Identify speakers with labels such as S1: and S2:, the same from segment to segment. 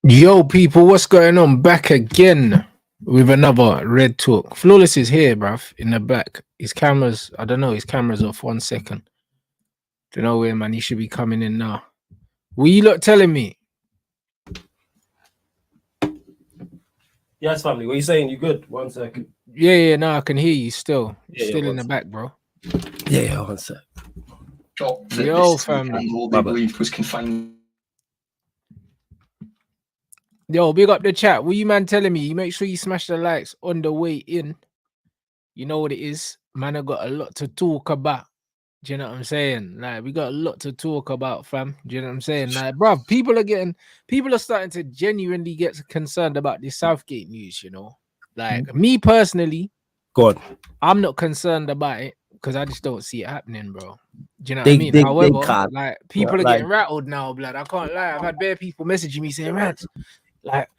S1: Yo, people, what's going on? Back again with another Red Talk. Flawless is here, bruv, in the back. His cameras, I don't know, his camera's off 1 second. Don't know where, man. He should be coming in now. What you lot telling me?
S2: Yes, family. What are you saying? You good? 1 second.
S1: Yeah, no, I can hear you still.
S2: Yeah,
S1: Still in the
S2: sec.
S1: back, bro.
S2: Yeah, 1 sec.
S1: Yo, family.
S3: All they believed was confined.
S1: Yo, big up the chat. What you man telling me? You make sure you smash the likes on the way in. You know what it is? Man, I got a lot to talk about. Do you know what I'm saying? Like, we got a lot to talk about, fam. Do you know what I'm saying? Like, bruv, people are starting to genuinely get concerned about this Southgate news, you know? Like, me personally,
S2: Go on.
S1: I'm not concerned about it because I just don't see it happening, bro. Do you know what I mean? However, like, people are getting rattled now, blood. I can't lie. I've had bare people messaging me saying, Rants, like,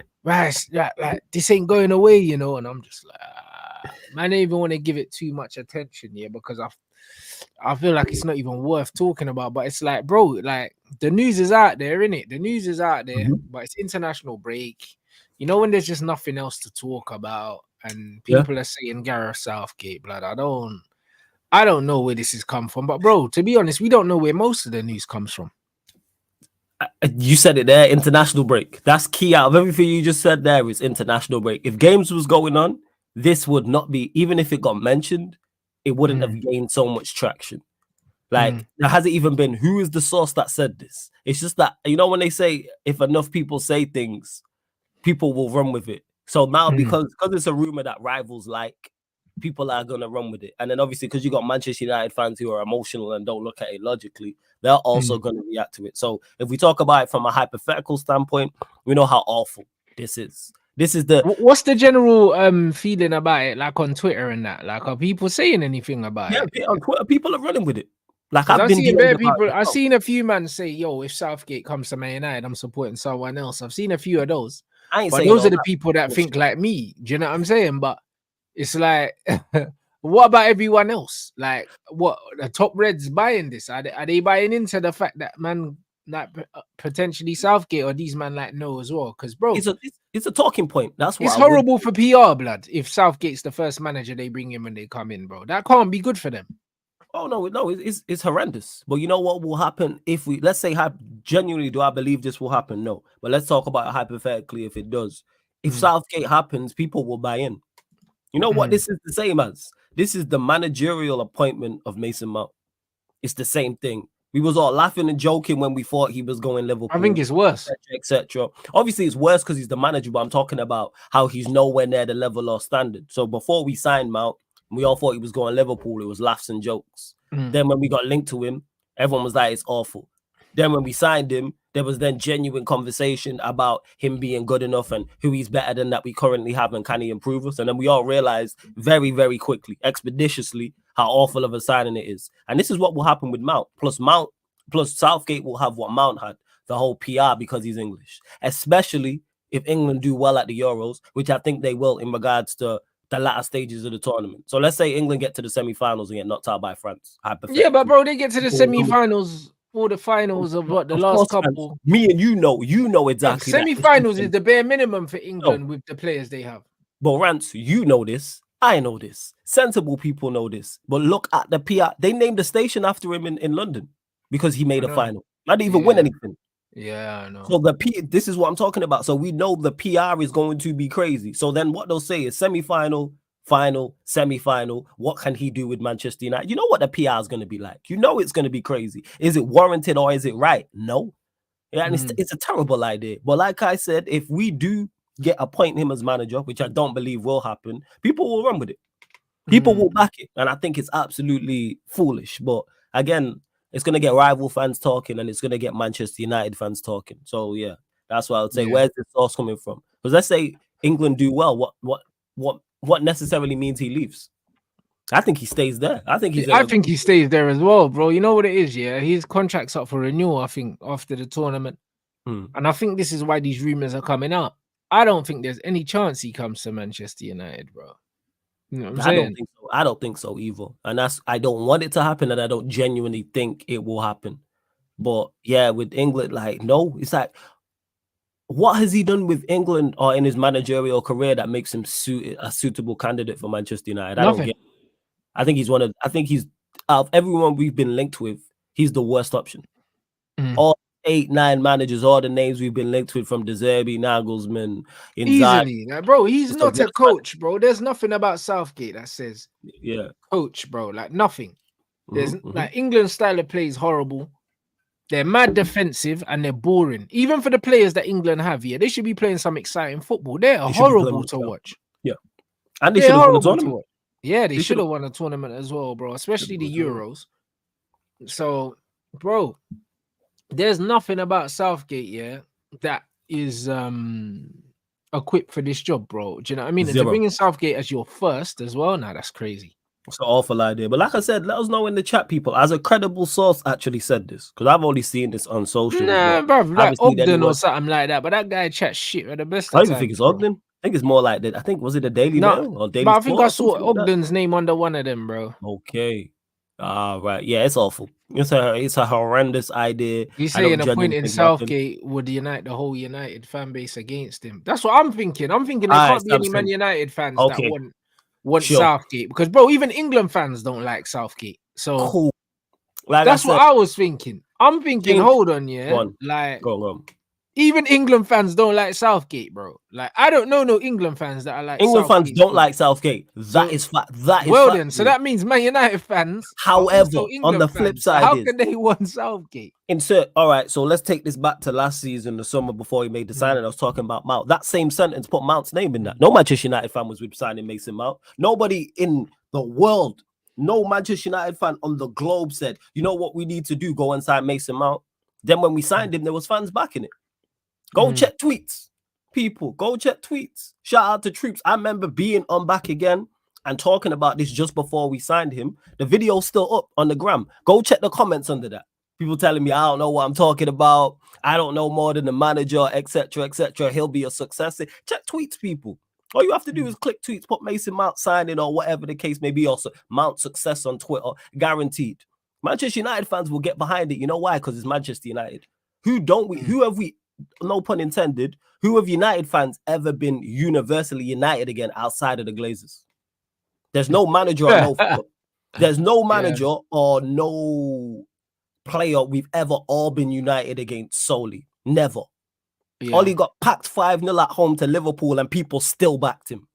S1: this ain't going away, you know? And I'm just like, man, I don't even want to give it too much attention, yeah, because I feel like it's not even worth talking about. But it's like, bro, like the news is out there, innit? The news is out there, but it's international break. You know, when there's just nothing else to talk about, and people are saying Gareth Southgate, blood. I don't know where this has come from, but bro, to be honest, we don't know where most of the news comes from.
S2: You said it there, international break. That's key out of everything you just said there is international break. If games was going on, this would not be, even if it got mentioned, it wouldn't have gained so much traction. Like, there hasn't even been, who is the source that said this? It's just that, you know, when they say, if enough people say things, people will run with it. So now, because it's a rumor that rivals like, people are going to run with it. And then obviously, because you got Manchester United fans who are emotional and don't look at it logically, they're also going to react to it. So if we talk about it from a hypothetical standpoint, we know how awful this is. This is the...
S1: What's the general feeling about it, like on Twitter and that? Like, are people saying anything about it?
S2: Yeah, on Twitter, people are running with it. Like,
S1: I've seen a few man say, yo, if Southgate comes to Man United, I'm supporting someone else. I've seen a few of those. But those are the people that think like me. Do you know what I'm saying? But it's like, what about everyone else? Like, what, the top Reds buying this? Are they buying into the fact that, man, like potentially Southgate, or these man like no as well? Because, bro,
S2: it's a talking point. That's what
S1: it's horrible for PR, blood. If Southgate's the first manager they bring in when they come in, bro, that can't be good for them.
S2: Oh no, it's horrendous. But you know what will happen if we, let's say, genuinely, do I believe this will happen? No. But let's talk about it hypothetically. If it does, if Southgate happens, people will buy in. You know what this is the same as? This is the managerial appointment of Mason Mount. It's the same thing. We was all laughing and joking when we thought he was going Liverpool.
S1: I think it's worse,
S2: etc. Obviously, it's worse because he's the manager, but I'm talking about how he's nowhere near the level or standard. So before we signed Mount, we all thought he was going Liverpool. It was laughs and jokes. Then when we got linked to him, everyone was like, it's awful. Then when we signed him, there was then genuine conversation about him being good enough and who he's better than that we currently have and can he improve us? And then we all realized very, very quickly, expeditiously, how awful of a signing it is. And this is what will happen with Mount. Plus Southgate will have what Mount had, the whole PR, because he's English. Especially if England do well at the Euros, which I think they will in regards to the latter stages of the tournament. So let's say England get to the semi-finals and get knocked out by France.
S1: Yeah, but bro, they get to the semi-finals or the finals of what, the last couple.
S2: Me and you know exactly.
S1: Semi-finals is the bare minimum for England with the players they have.
S2: But Rants, you know this. I know this. Sensible people know this. But look at the PR. They named a station after him in London because he made a final. I didn't even win anything.
S1: Yeah, I know.
S2: So this is what I'm talking about. So we know the PR is going to be crazy. So then what they'll say is semi-final, final, semi-final. What can he do with Manchester United? You know what the PR is going to be like. You know it's going to be crazy. Is it warranted or is it right? No. Yeah, and it's a terrible idea. But like I said, if we do appoint him as manager, which I don't believe will happen, people will run with it. People will back it. And I think it's absolutely foolish. But again, it's going to get rival fans talking and it's going to get Manchester United fans talking. So, yeah, that's what I would say. Where's the source coming from? Because let's say England do well. What necessarily means he leaves? I think he stays there. I think he
S1: stays there as well, bro. You know what it is, yeah? His contract's up for renewal, I think, after the tournament. And I think this is why these rumors are coming out. I don't think there's any chance he comes to Manchester United, bro. You know what I'm saying?
S2: I don't think so either. And I don't want it to happen, and I don't genuinely think it will happen. But yeah, with England, like, no, it's like what has he done with England or in his managerial career that makes him a suitable candidate for Manchester United? I don't get it. I think he's out of everyone we've been linked with, he's the worst option. All 8, 9 managers, all the names we've been linked with, from De Zerbi, Nagelsmann,
S1: easily, like, bro. He's not a coach, bro. There's nothing about Southgate that says coach, bro. Like nothing. There's like England's style of play is horrible. They're mad defensive and they're boring. Even for the players that England have here, they should be playing some exciting football. They're horrible to watch.
S2: Yeah, and they should have won a tournament.
S1: Yeah, they should have won a tournament as well, bro. Especially the Euros. So, bro, there's nothing about Southgate, that is equipped for this job, bro. Do you know what I mean? And to bring in Southgate as your first as well, now that's crazy.
S2: It's an awful idea. But like I said, let us know in the chat, people. As a credible source actually said this, because I've only seen this on social.
S1: Nah, bro, like Ogden or something like that. But that guy chats shit at the best.
S2: I don't even think it's Ogden. I think it's more like that. I think, was it the Daily Mail or Daily
S1: But I think I saw Ogden's name under one of them, bro.
S2: Okay. Right. Yeah, it's awful. It's a horrendous idea.
S1: He's saying appointing Southgate would unite the whole United fan base against him. That's what I'm thinking. I'm thinking there can't be any Man United fans that want Southgate, because bro, even England fans don't like Southgate. So
S2: cool.
S1: That's what I was thinking. I'm thinking, hold on,
S2: go on.
S1: Even England fans don't like Southgate, bro. Like, I don't know no England fans that are like
S2: England fans don't like Southgate. That is fact. That is
S1: well then. So that means Man United fans.
S2: However, on the flip side,
S1: how can they want Southgate?
S2: All right, so let's take this back to last season, the summer before he made the signing. I was talking about Mount. That same sentence put Mount's name in that. No Manchester United fan was with signing Mason Mount. Nobody in the world, no Manchester United fan on the globe said, you know what we need to do? Go and sign Mason Mount. Then when we signed him, there was fans backing it. Go check tweets, people. Go check tweets. Shout out to Troops. I remember being on Back Again and talking about this just before we signed him. The video's still up on the gram. Go check the comments under that. People telling me I don't know what I'm talking about. I don't know more than the manager, etc., etc. He'll be a successor. Check tweets, people. All you have to do is click tweets, put Mason Mount signing or whatever the case may be, or Mount success on Twitter. Guaranteed. Manchester United fans will get behind it. You know why? Because it's Manchester United. Who have we, no pun intended, who have United fans ever been universally united again outside of the Glazers? There's no manager or no club. There's no manager or no player we've ever all been united against solely. Never. Ollie got packed 5-0 at home to Liverpool and people still backed him.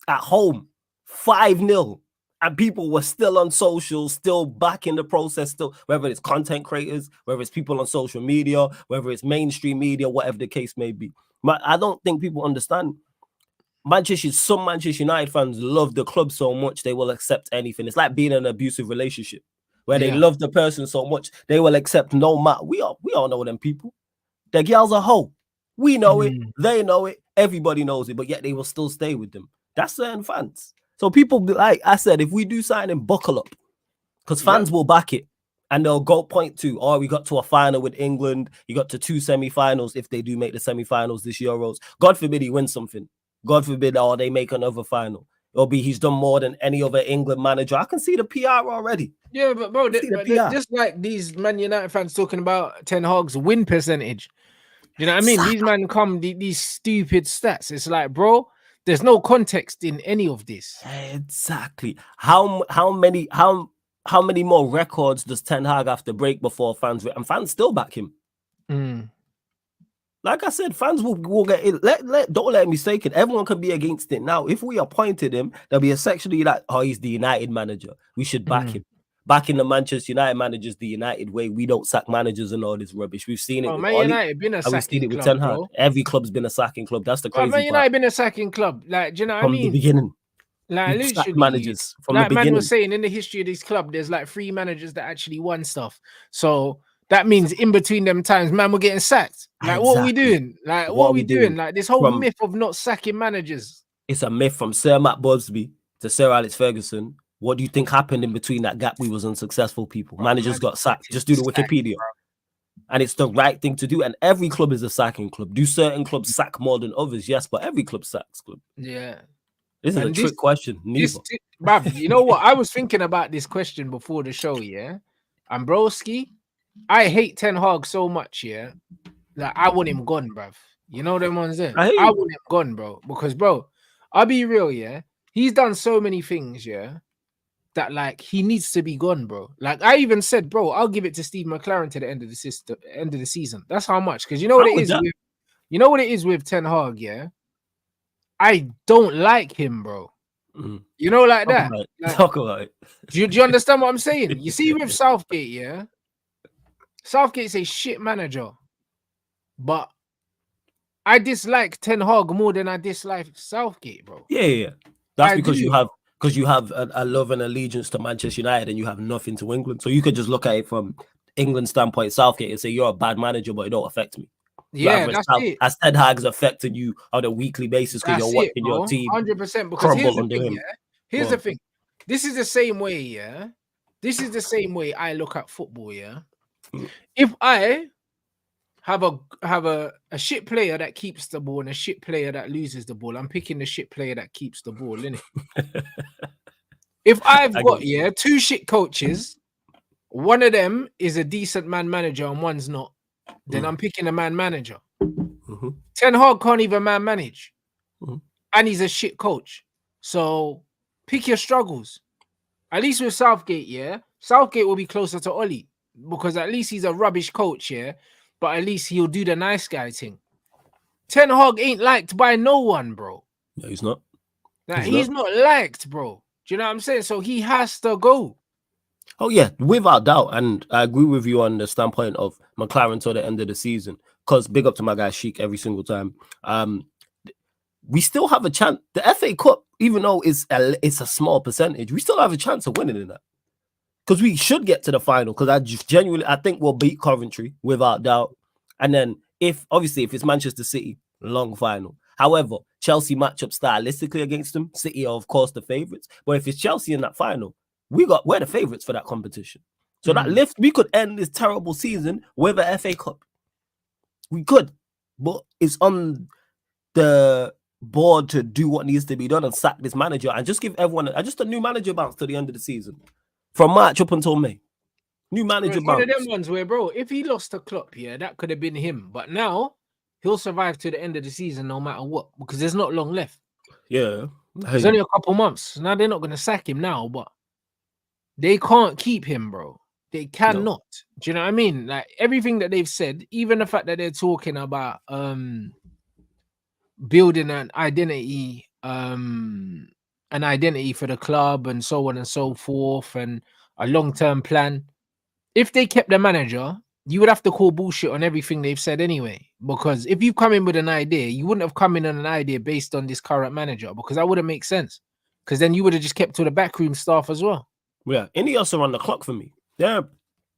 S2: At home, 5-0. And people were still on social, still back in the process, still, whether it's content creators, whether it's people on social media, whether it's mainstream media, whatever the case may be. I don't think people understand. Some Manchester United fans love the club so much they will accept anything. It's like being in an abusive relationship where they love the person so much they will accept no matter. We all know them people. The girls are hoe. We know it. They know it. Everybody knows it. But yet they will still stay with them. That's certain fans. So people, like I said, if we do sign him, buckle up, because fans will back it, and they'll go point to, we got to a final with England. You got to 2 semi-finals if they do make the semi-finals this Euros. God forbid he wins something. God forbid, they make another final. It'll be he's done more than any other England manager. I can see the PR already.
S1: Yeah, but bro, just like these Man United fans talking about Ten Hag's win percentage. You know what I mean? These men come these stupid stats. It's like, bro, there's no context in any of this.
S2: Exactly. How many more records does Ten Hag have to break before fans fans still back him? Like I said, fans will get it. Don't let me mistake it. Everyone can be against it. Now, if we appointed him, there'll be a section like, he's the United manager. We should back him. Back in the Manchester United managers, the United way. We don't sack managers and all this rubbish. We've seen it.
S1: Man United been a sacking club,
S2: Ten Hag. Every club's been a sacking club. That's the crazy part.
S1: Man United been a sacking club. Like, do you know what I mean?
S2: From the beginning.
S1: Like, literally,
S2: managers from
S1: like
S2: the beginning.
S1: Man was saying, in the history of this club, there's like 3 managers that actually won stuff. So that means in between them times, man, we're getting sacked. Like, what are we doing? Like, what are we doing? Like, this whole myth of not sacking managers.
S2: It's a myth from Sir Matt Busby to Sir Alex Ferguson. What do you think happened in between that gap? We was unsuccessful people. Managers got sacked. Just do the Wikipedia. And it's the right thing to do. And every club is a sacking club. Do certain clubs sack more than others? Yes, but every club sacks club.
S1: Yeah.
S2: This is a trick question.
S1: Bruv, you know what? I was thinking about this question before the show, yeah? And broski, I hate Ten Hag so much, yeah? Like, I want him gone, bruv. You know them ones there?
S2: I
S1: want him gone, bro. Because, bro, I'll be real, yeah? He's done so many things, yeah, that, like, he needs to be gone, bro. Like, I even said, bro, I'll give it to Steve McLaren to the end of the season. That's how much. Because you know what it is with, you know what it is with Ten Hag, yeah? I don't like him, bro. You know, like that.
S2: Talk about it.
S1: Do you understand what I'm saying? You see, with Southgate, yeah? Southgate's a shit manager. But I dislike Ten Hag more than I dislike Southgate, bro.
S2: Yeah. That's because you have a love and allegiance to Manchester United and you have nothing to England. So you could just look at it from England's standpoint, Southgate, and say you're a bad manager, but it don't affect me.
S1: Yeah, that's it.
S2: As Ten Hag's affecting you on a weekly basis because you're watching your team
S1: 100%. Because here's the thing, yeah. Here's the thing. This is the same way, yeah. This is the same way I look at football, yeah. If I have a shit player that keeps the ball and a shit player that loses the ball, I'm picking the shit player that keeps the ball, innit? If I've got two shit coaches, one of them is a decent man manager and one's not, then I'm picking a man manager. Ten Hag can't even man manage, and he's a shit coach. So pick your struggles. At least with Southgate, yeah, Southgate will be closer to Oli because at least he's a rubbish coach, yeah. But at least he'll do the nice guy thing. Ten Hag ain't liked by no one, bro.
S2: No, he's not.
S1: Like, he's not liked, bro. Do you know what I'm saying? So he has to go.
S2: Oh, yeah, without doubt. And I agree with you on the standpoint of McLaren till the end of the season. Because big up to my guy Sheik every single time. We still have a chance. The FA Cup, even though it's a small percentage, we still have a chance of winning in that. Because we should get to the final. Because I think we'll beat Coventry without doubt. And then if it's Manchester City, long final. However, Chelsea match up stylistically against them. City are, of course, the favourites. But if it's Chelsea in that final, we're the favourites for that competition. So we could end this terrible season with a FA Cup. We could. But it's on the board to do what needs to be done and sack this manager and just give everyone just a new manager bounce to the end of the season. From March up until May. New manager bounce. One of them
S1: ones where, bro, if he lost to Klopp, yeah, that could have been him. But now, he'll survive to the end of the season no matter what. Because there's not long left.
S2: Yeah.
S1: There's only a couple months. Now, they're not going to sack him now, but they can't keep him, bro. They cannot. No. Do you know what I mean? Like, everything that they've said, even the fact that they're talking about building an identity for the club and so on and so forth and a long-term plan. If they kept the manager, you would have to call bullshit on everything they've said anyway. Because if you come in with an idea, you wouldn't have come in on an idea based on this current manager because that wouldn't make sense. Because then you would have just kept to the backroom staff as well.
S2: Yeah, Ineos are on the clock for me. They're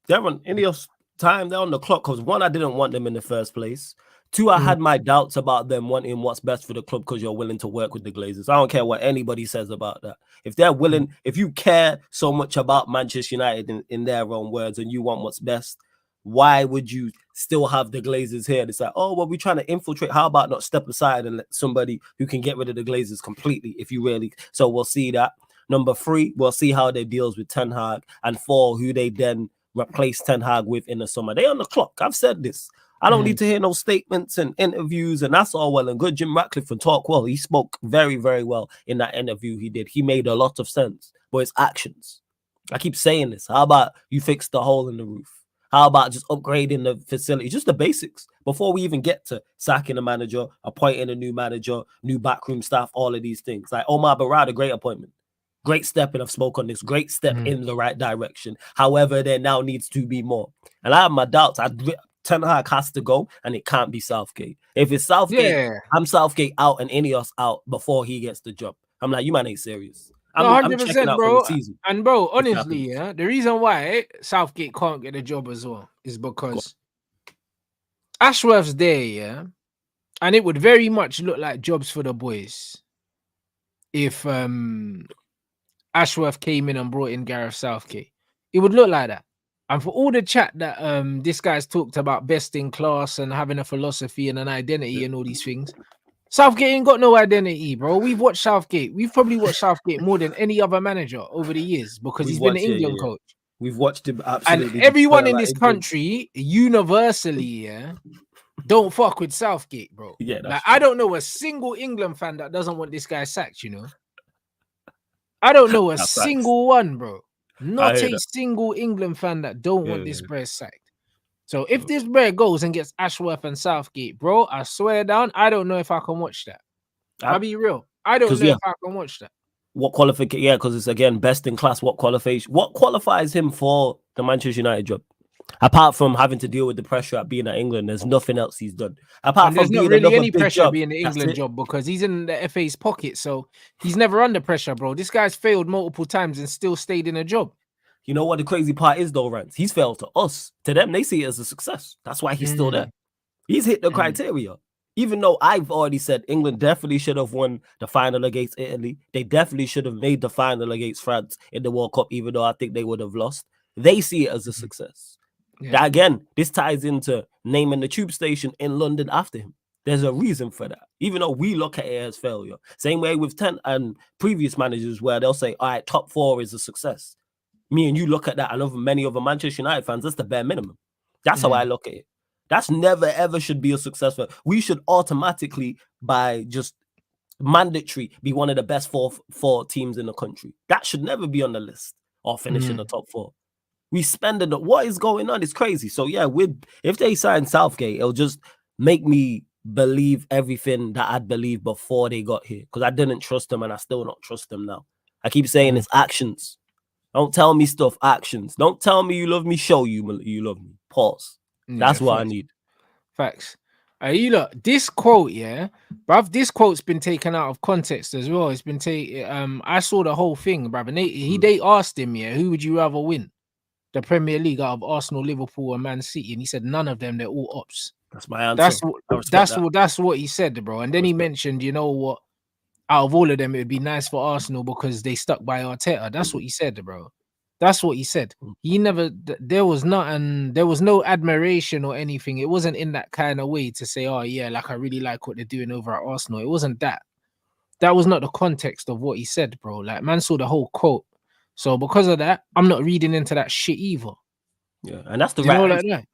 S2: on Ineos time. They're on the clock because one, I didn't want them in the first place. Two, I had my doubts about them wanting what's best for the club because you're willing to work with the Glazers. I don't care what anybody says about that. If they're willing, if you care so much about Manchester United in their own words and you want what's best, why would you still have the Glazers here? It's like, oh, well, we're trying to infiltrate. How about not step aside and let somebody who can get rid of the Glazers completely if you really... So we'll see that. Number 3, we'll see how they deals with Ten Hag. And 4, who they then replace Ten Hag with in the summer. They're on the clock. I've said this. I don't need to hear no statements and interviews, and that's all well and good. Jim Ratcliffe can talk well. He spoke very, very well in that interview he did. He made a lot of sense, but it's actions. I keep saying this. How about you fix the hole in the roof? How about just upgrading the facility? Just the basics before we even get to sacking a manager, appointing a new manager, new backroom staff, all of these things. Like Omar Barada, great appointment. Great step, and I've spoken on this. Great step in the right direction. However, there now needs to be more. And I have my doubts. Ten Hag has to go, and it can't be Southgate. If it's Southgate, I'm Southgate out and Ineos out before he gets the job. I'm like, you man ain't serious. I'm
S1: 100%, bro. And bro, honestly, yeah, the reason why Southgate can't get a job as well is because Ashworth's there, yeah, and it would very much look like jobs for the boys if Ashworth came in and brought in Gareth Southgate. It would look like that. And for all the chat that this guy's talked about best in class and having a philosophy and an identity and all these things, Southgate ain't got no identity, bro. We've watched Southgate. We've probably watched Southgate more than any other manager over the years because he's been an England coach.
S2: We've watched him absolutely.
S1: And everyone in this country, universally, yeah, don't fuck with Southgate, bro.
S2: Yeah,
S1: like
S2: true.
S1: I don't know a single England fan that doesn't want this guy sacked. You know, I don't know a single one, bro. Not a single England fan that don't want this bro sacked. So if this bro goes and gets Ashworth and Southgate, bro, I swear down, I don't know if I can watch that. I'll be real. I don't know if I can watch that.
S2: What qualification? Yeah, because it's again best in class. What qualifies him for the Manchester United job? Apart from having to deal with the pressure at being at England, there's nothing else he's done. Apart from
S1: there's not really any pressure being the England job because he's in the FA's pocket, so he's never under pressure, bro. This guy's failed multiple times and still stayed in a job.
S2: You know what the crazy part is, though, Rants? He's failed to us. To them, they see it as a success. That's why he's still there. He's hit the criteria. Even though I've already said England definitely should have won the final against Italy. They definitely should have made the final against France in the World Cup, even though I think they would have lost. They see it as a success. Yeah. That, again, this ties into naming the tube station in London after him. There's a reason for that. Even though we look at it as failure. Same way with 10 and previous managers where they'll say, all right, top 4 is a success. Me and you look at that, and many other Manchester United fans, that's the bare minimum. That's how I look at it. That's never, ever should be a success. We should automatically, by just mandatory, be one of the best four teams in the country. That should never be on the list or finish in the top 4. We spend it. What is going on? It's crazy. So yeah, if they sign Southgate, it'll just make me believe everything that I'd believe before they got here. Because I didn't trust them and I still don't trust them now. I keep saying it's actions. Don't tell me stuff, actions. Don't tell me you love me, show you love me. Pause. That's what I need.
S1: Facts. You look, this quote, yeah, bruv, this quote's been taken out of context as well. It's been taken. I saw the whole thing, bruv, and they asked him, yeah, who would you rather win the Premier League out of Arsenal, Liverpool, and Man City? And he said none of them. They're all ops.
S2: That's my answer.
S1: That's what he said, bro. And then he mentioned, you know what? Out of all of them, it would be nice for Arsenal because they stuck by Arteta. That's what he said, bro. That's what he said. He never. There was no admiration or anything. It wasn't in that kind of way to say, "Oh yeah, like I really like what they're doing over at Arsenal." It wasn't that. That was not the context of what he said, bro. Like man saw the whole quote. So because of that, I'm not reading into that shit either.
S2: Yeah, and that's the right. Like that?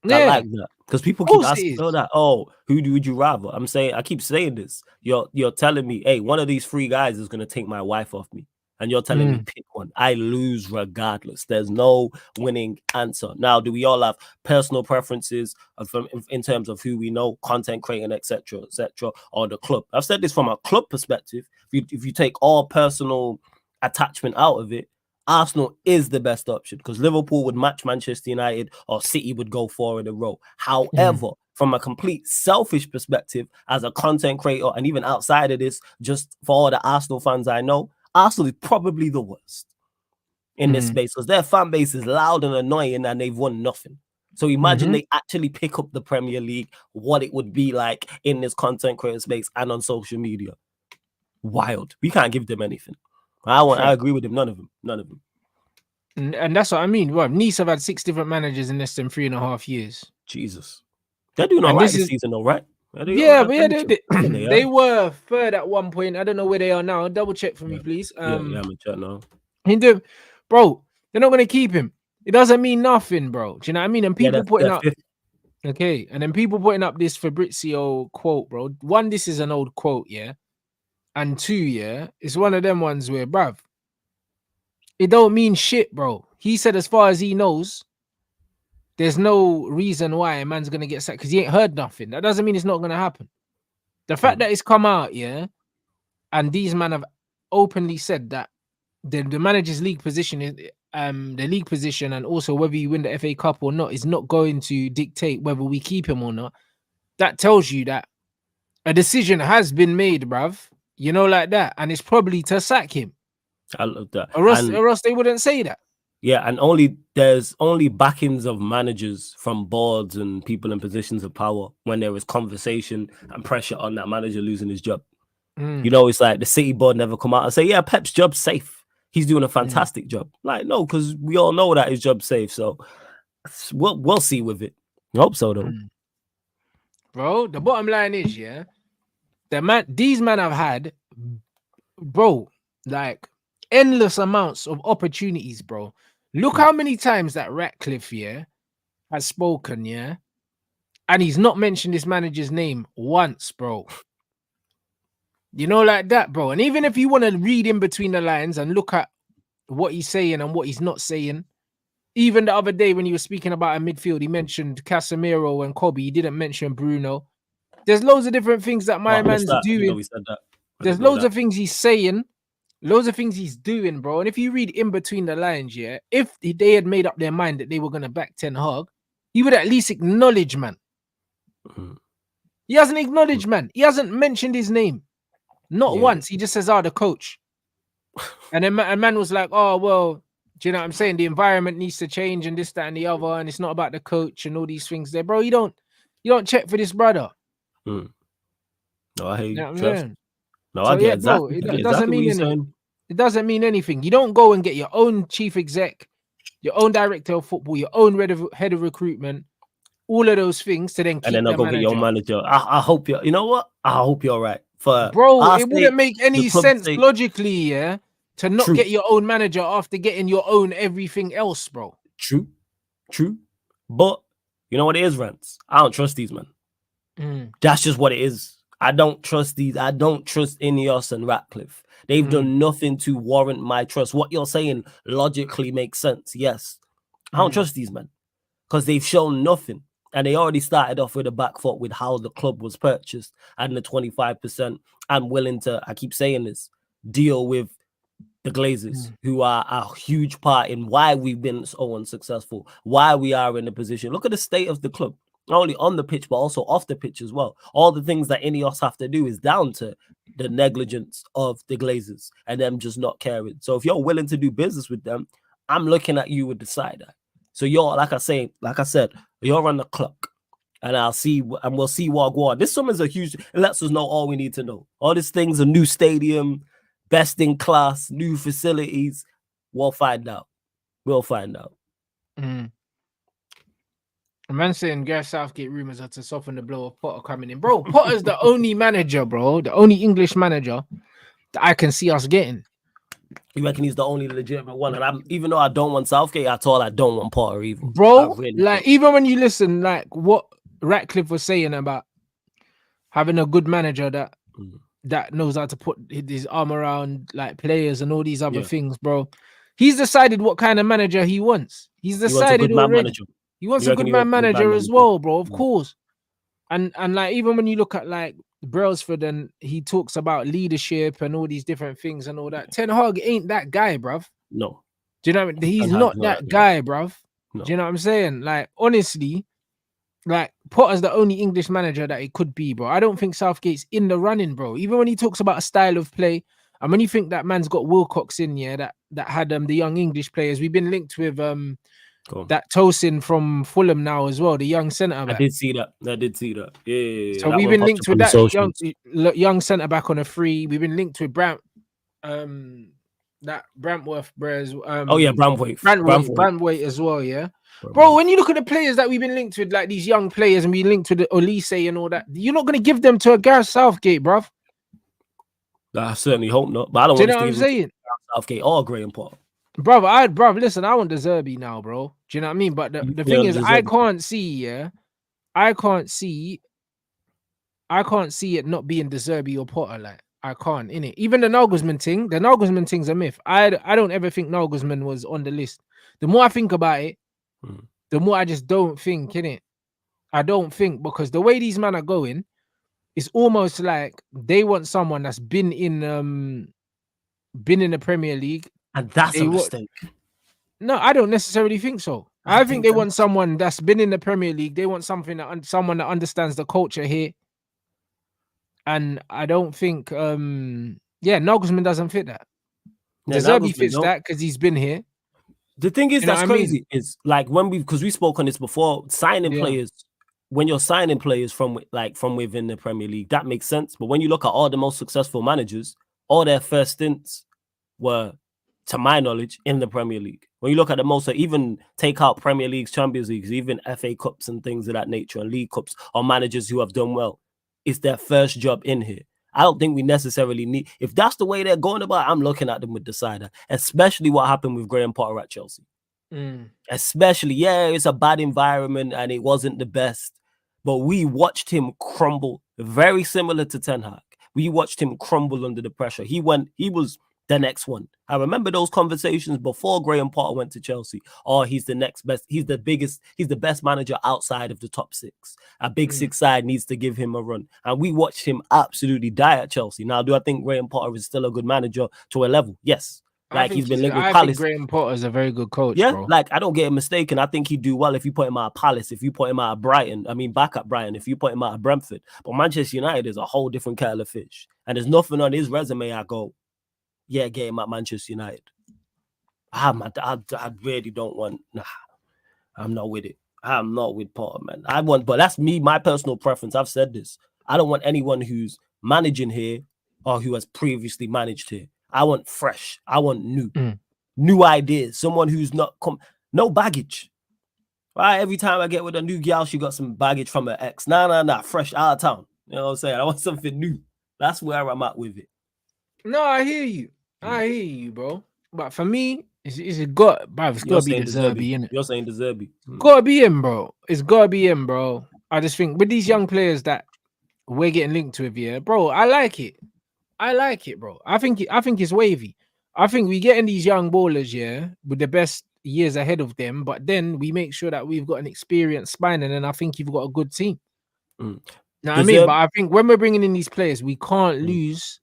S2: I like that because people keep asking that. Oh, who would you rather? I keep saying this. You're telling me, hey, one of these 3 guys is gonna take my wife off me. And you're telling me pick one. I lose regardless. There's no winning answer. Now, do we all have personal preferences in terms of who we know, content creating, etc., or the club? I've said this from a club perspective. If you take all personal attachment out of it, Arsenal is the best option because Liverpool would match Manchester United or City would go 4 in a row. However, from a complete selfish perspective, as a content creator, and even outside of this, just for all the Arsenal fans I know, Arsenal is probably the worst in this space because their fan base is loud and annoying and they've won nothing. So imagine they actually pick up the Premier League, what it would be like in this content creator space and on social media. Wild. We can't give them anything. I agree with them. None of them.
S1: And that's what I mean. Well, Nice have had 6 different managers in less than 3.5 years.
S2: Jesus. They're doing all right this season, though, right?
S1: Yeah, but they were 3rd at one point. I don't know where they are now. Double check for me, please.
S2: I'm gonna check now.
S1: Bro, they're not gonna keep him. It doesn't mean nothing, bro. Do you know what I mean? And people putting up, okay, and then people putting up this Fabrizio quote, bro. 1, this is an old quote, yeah, and 2, yeah, it's one of them ones where, bruv, it don't mean shit, bro. He said, as far as he knows, there's no reason why a man's going to get sacked because he ain't heard nothing. That doesn't mean it's not going to happen. The fact that it's come out, yeah, and these men have openly said that the manager's league position is the league position and also whether you win the FA Cup or not is not going to dictate whether we keep him or not. That tells you that a decision has been made, bruv. You know, like that. And it's probably to sack him.
S2: I love that.
S1: Or else they wouldn't say that.
S2: Yeah, and there's only backings of managers from boards and people in positions of power when there is conversation and pressure on that manager losing his job. You know, it's like the City board never come out and say, yeah, Pep's job's safe. He's doing a fantastic job. Like, no, because we all know that his job's safe. So we'll see with it. I hope so, though.
S1: Bro, the bottom line is, yeah, these men have had, bro, like endless amounts of opportunities, bro. Look how many times that Ratcliffe, yeah, has spoken, yeah, and he's not mentioned this manager's name once, bro. You know, like that, bro. And even if you want to read in between the lines and look at what he's saying and what he's not saying, even the other day when he was speaking about a midfield, he mentioned Casemiro and Kobe. He didn't mention Bruno. There's loads of different things that my man's doing.
S2: You know, he said that.
S1: There's loads of things he's saying, loads of things he's doing, bro. And if you read in between the lines, yeah, if they had made up their mind that they were going to back Ten Hag, he would at least acknowledge, man. Mm-hmm. He hasn't acknowledged, man. He hasn't mentioned his name. Not once. He just says, the coach. And then a man was like, oh, well, do you know what I'm saying? The environment needs to change and this, that, and the other. And it's not about the coach and all these things there. Bro, you don't check for this brother.
S2: No, I hate you.
S1: No, I get exactly. Bro, it doesn't mean anything. It doesn't mean anything. You don't go and get your own chief exec, your own director of football, your own head of recruitment, all of those things to then keep.
S2: And then I'll go get your manager. I hope you. You know what? I hope you're right.
S1: Bro, it wouldn't make any sense logically, yeah, to not get your own manager after getting your own everything else, bro.
S2: True. But you know what it is, Rants? I don't trust these, man. That's just what it is. I don't trust these. I don't trust Ineos and Ratcliffe. They've done nothing to warrant my trust. What you're saying logically makes sense. Yes. I don't trust these men because they've shown nothing. And they already started off with a back foot with how the club was purchased and the 25%. I'm willing to, I keep saying this, deal with the Glazers, who are a huge part in why we've been so unsuccessful, why we are in the position. Look at the state of the club, not only on the pitch, but also off the pitch as well. All the things that Ineos have to do is down to the negligence of the Glazers and them just not caring. So if you're willing to do business with them, I'm looking at you with the side eye. So you're, like I said, you're on the clock, and we'll see what go on. This summer's it lets us know all we need to know. All these things, a new stadium, best in class, new facilities. We'll find out.
S1: A man saying Gareth Southgate rumors are to soften the blow of Potter coming in. Bro, Potter's the only manager, bro, the only English manager that I can see us getting.
S2: You reckon he's the only legitimate one? And even though I don't want Southgate at all, I don't want Potter either.
S1: Bro, even when you listen, like what Ratcliffe was saying about having a good manager that knows how to put his arm around like players and all these other things, bro. He's decided what kind of manager he wants. He's decided already. He wants a good man manager as well, bro. Of course. And like even when you look at like Brailsford and he talks about leadership and all these different things and all that. Ten Hag ain't that guy, bruv.
S2: No.
S1: Do you know what I mean? He's not that guy, bruv. No. Do you know what I'm saying? Like, honestly, like Potter's the only English manager that it could be, bro. I don't think Southgate's in the running, bro. Even when he talks about a style of play, and when you think that man's got Wilcox in, that had the young English players. We've been linked with that Tosin from Fulham now as well, the young centre back.
S2: I did see that. Yeah.
S1: So we've been linked with that young centre back on a free. We've been linked with that Brantworth, Brantwaite as well, yeah. Bro, when you look at the players that we've been linked with, like these young players, and we linked with Olise and all that, you're not going to give them to a Gareth Southgate, bruv.
S2: I certainly hope not. But I don't want to see Southgate or Graham Potter.
S1: Listen, I want the Zerbi now, bro. Do you know what I mean? But the thing is, I can't see it not being the Zerbi or Potter. Like, I can't, innit? Even the Nagelsmann thing's a myth. I don't ever think Nagelsmann was on the list. The more I think about it, the more I just don't think, innit? I don't think, because the way these men are going, it's almost like they want someone that's been in the Premier League.
S2: And that's a mistake.
S1: No, I don't necessarily think so. I think they want someone that's been in the Premier League. They want someone that understands the culture here. And I don't think, Nagelsmann doesn't fit that. Zerbi fits that because he's been here.
S2: The thing is, that's crazy. Is like because we spoke on this before, signing players. When you're signing players from within the Premier League, that makes sense. But when you look at all the most successful managers, all their first stints were, to my knowledge, in the Premier League. When you look at the most, even take out Premier Leagues, Champions Leagues, even FA Cups and things of that nature, and League Cups, or managers who have done well, it's their first job in here. I don't think we necessarily need, if that's the way they're going about it, I'm looking at them with the side eye, especially what happened with Graham Potter at Chelsea. Especially, it's a bad environment and it wasn't the best. but we watched him crumble, very similar to Ten Hag. We watched him crumble under the pressure. He was the next one. I remember those conversations before Graham Potter went to Chelsea. Oh, he's the next best. He's the biggest. He's the best manager outside of the top six. A big six side needs to give him a run. And we watched him absolutely die at Chelsea. Now, do I think Graham Potter is still a good manager to a level? Yes. Like he's been linked with Palace.
S1: I think Graham Potter is a very good coach.
S2: Yeah,
S1: bro.
S2: like I don't get it mistaken. I think he'd do well if you put him out of Palace, if you put him out of Brighton. I mean, back at Brighton, if you put him out of Brentford. But Manchester United is a whole different kettle of fish. And there's nothing on his resume I go, yeah, get him at Manchester United. I really don't want. Nah, I'm not with it. I'm not with Potter, man. But that's me, my personal preference. I've said this. I don't want anyone who's managing here or who has previously managed here. I want fresh. I want new ideas. Someone who's not no baggage. Right? Every time I get with a new gal, she got some baggage from her ex. Nah. Fresh out of town. You know what I'm saying? I want something new. That's where I'm at with it.
S1: No, I hear you. I hear you, bro. But for me, it's got to be the Zerbi, innit?
S2: You're saying the Zerbi.
S1: Gotta be him, bro. It's gotta be him, bro. I just think with these young players that we're getting linked with here, bro, I like it. Bro. I think it's wavy. I think we getting these young ballers, yeah, with the best years ahead of them, but then we make sure that we've got an experienced spine, and then I think you've got a good team. Know what I mean? But I think when we're bringing in these players, we can't lose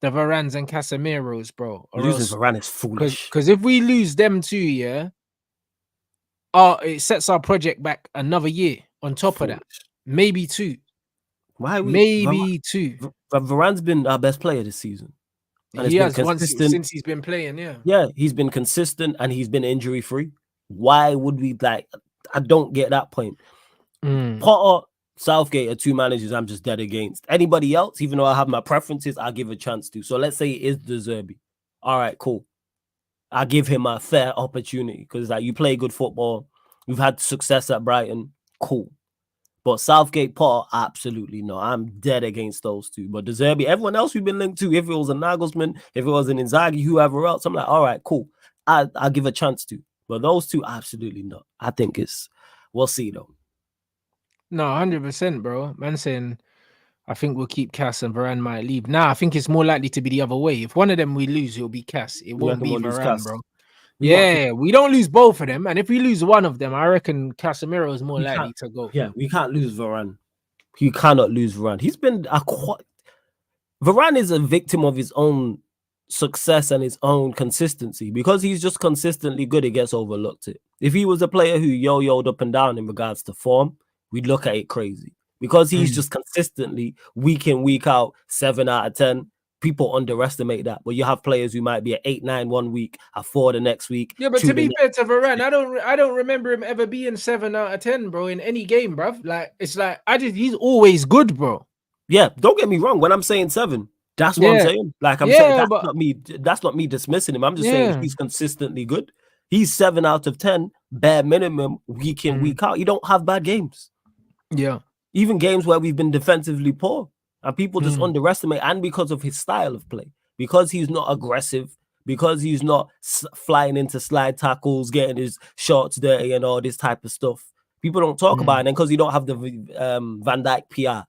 S1: the Varans and Casemiros, bro.
S2: Losing Varane is foolish.
S1: Because if we lose them too, yeah, it sets our project back another year on top of that. Maybe two. Two.
S2: Varane's been our best player this season.
S1: And he has since he's been playing, yeah.
S2: Yeah, he's been consistent and he's been injury-free. Why would we I don't get that point. Potter, Southgate are two managers I'm just dead against. Anybody else, even though I have my preferences, I'll give a chance to. So let's say it is the Zerbi. All right, cool. I'll give him a fair opportunity because like you play good football. We've had success at Brighton. Cool. But Southgate, Potter, absolutely no. I'm dead against those two. But the Zerbi, everyone else we've been linked to, if it was a Nagelsmann, if it was an Inzaghi, whoever else, I'm like, all right, cool. I'll give a chance to. But those two, absolutely not. I think we'll see though.
S1: No, 100%, bro. Man saying, I think we'll keep Cass and Varane might leave. Nah, I think it's more likely to be the other way. If one of them we lose, it'll be Cass. It won't be Varane, bro. We don't lose both of them. And if we lose one of them, I reckon Casemiro is more likely to go.
S2: Yeah, we can't lose Varane. You cannot lose Varane. He's been Varane is a victim of his own success and his own consistency. Because he's just consistently good, it gets overlooked. If he was a player who yo-yoed up and down in regards to form, we'd look at it crazy. Because he's just consistently, week in, week out, 7 out of 10. People underestimate that, but you have players who might be at 8-9 1 week, at 4 the next week.
S1: Yeah, but to be fair to Varane, I don't remember him ever being 7 out of 10, bro, in any game, bro. Like it's like he's always good, bro.
S2: Yeah, don't get me wrong. When I'm saying 7, that's what I'm saying. Like I'm saying that's not me dismissing him. I'm just saying he's consistently good. He's 7 out of 10, bare minimum, week in, week out. You don't have bad games.
S1: Yeah,
S2: even games where we've been defensively poor. And people just underestimate, and because of his style of play, because he's not aggressive, because he's not flying into slide tackles, getting his shots dirty and all this type of stuff. People don't talk about it, and because you don't have the Van Dijk PR,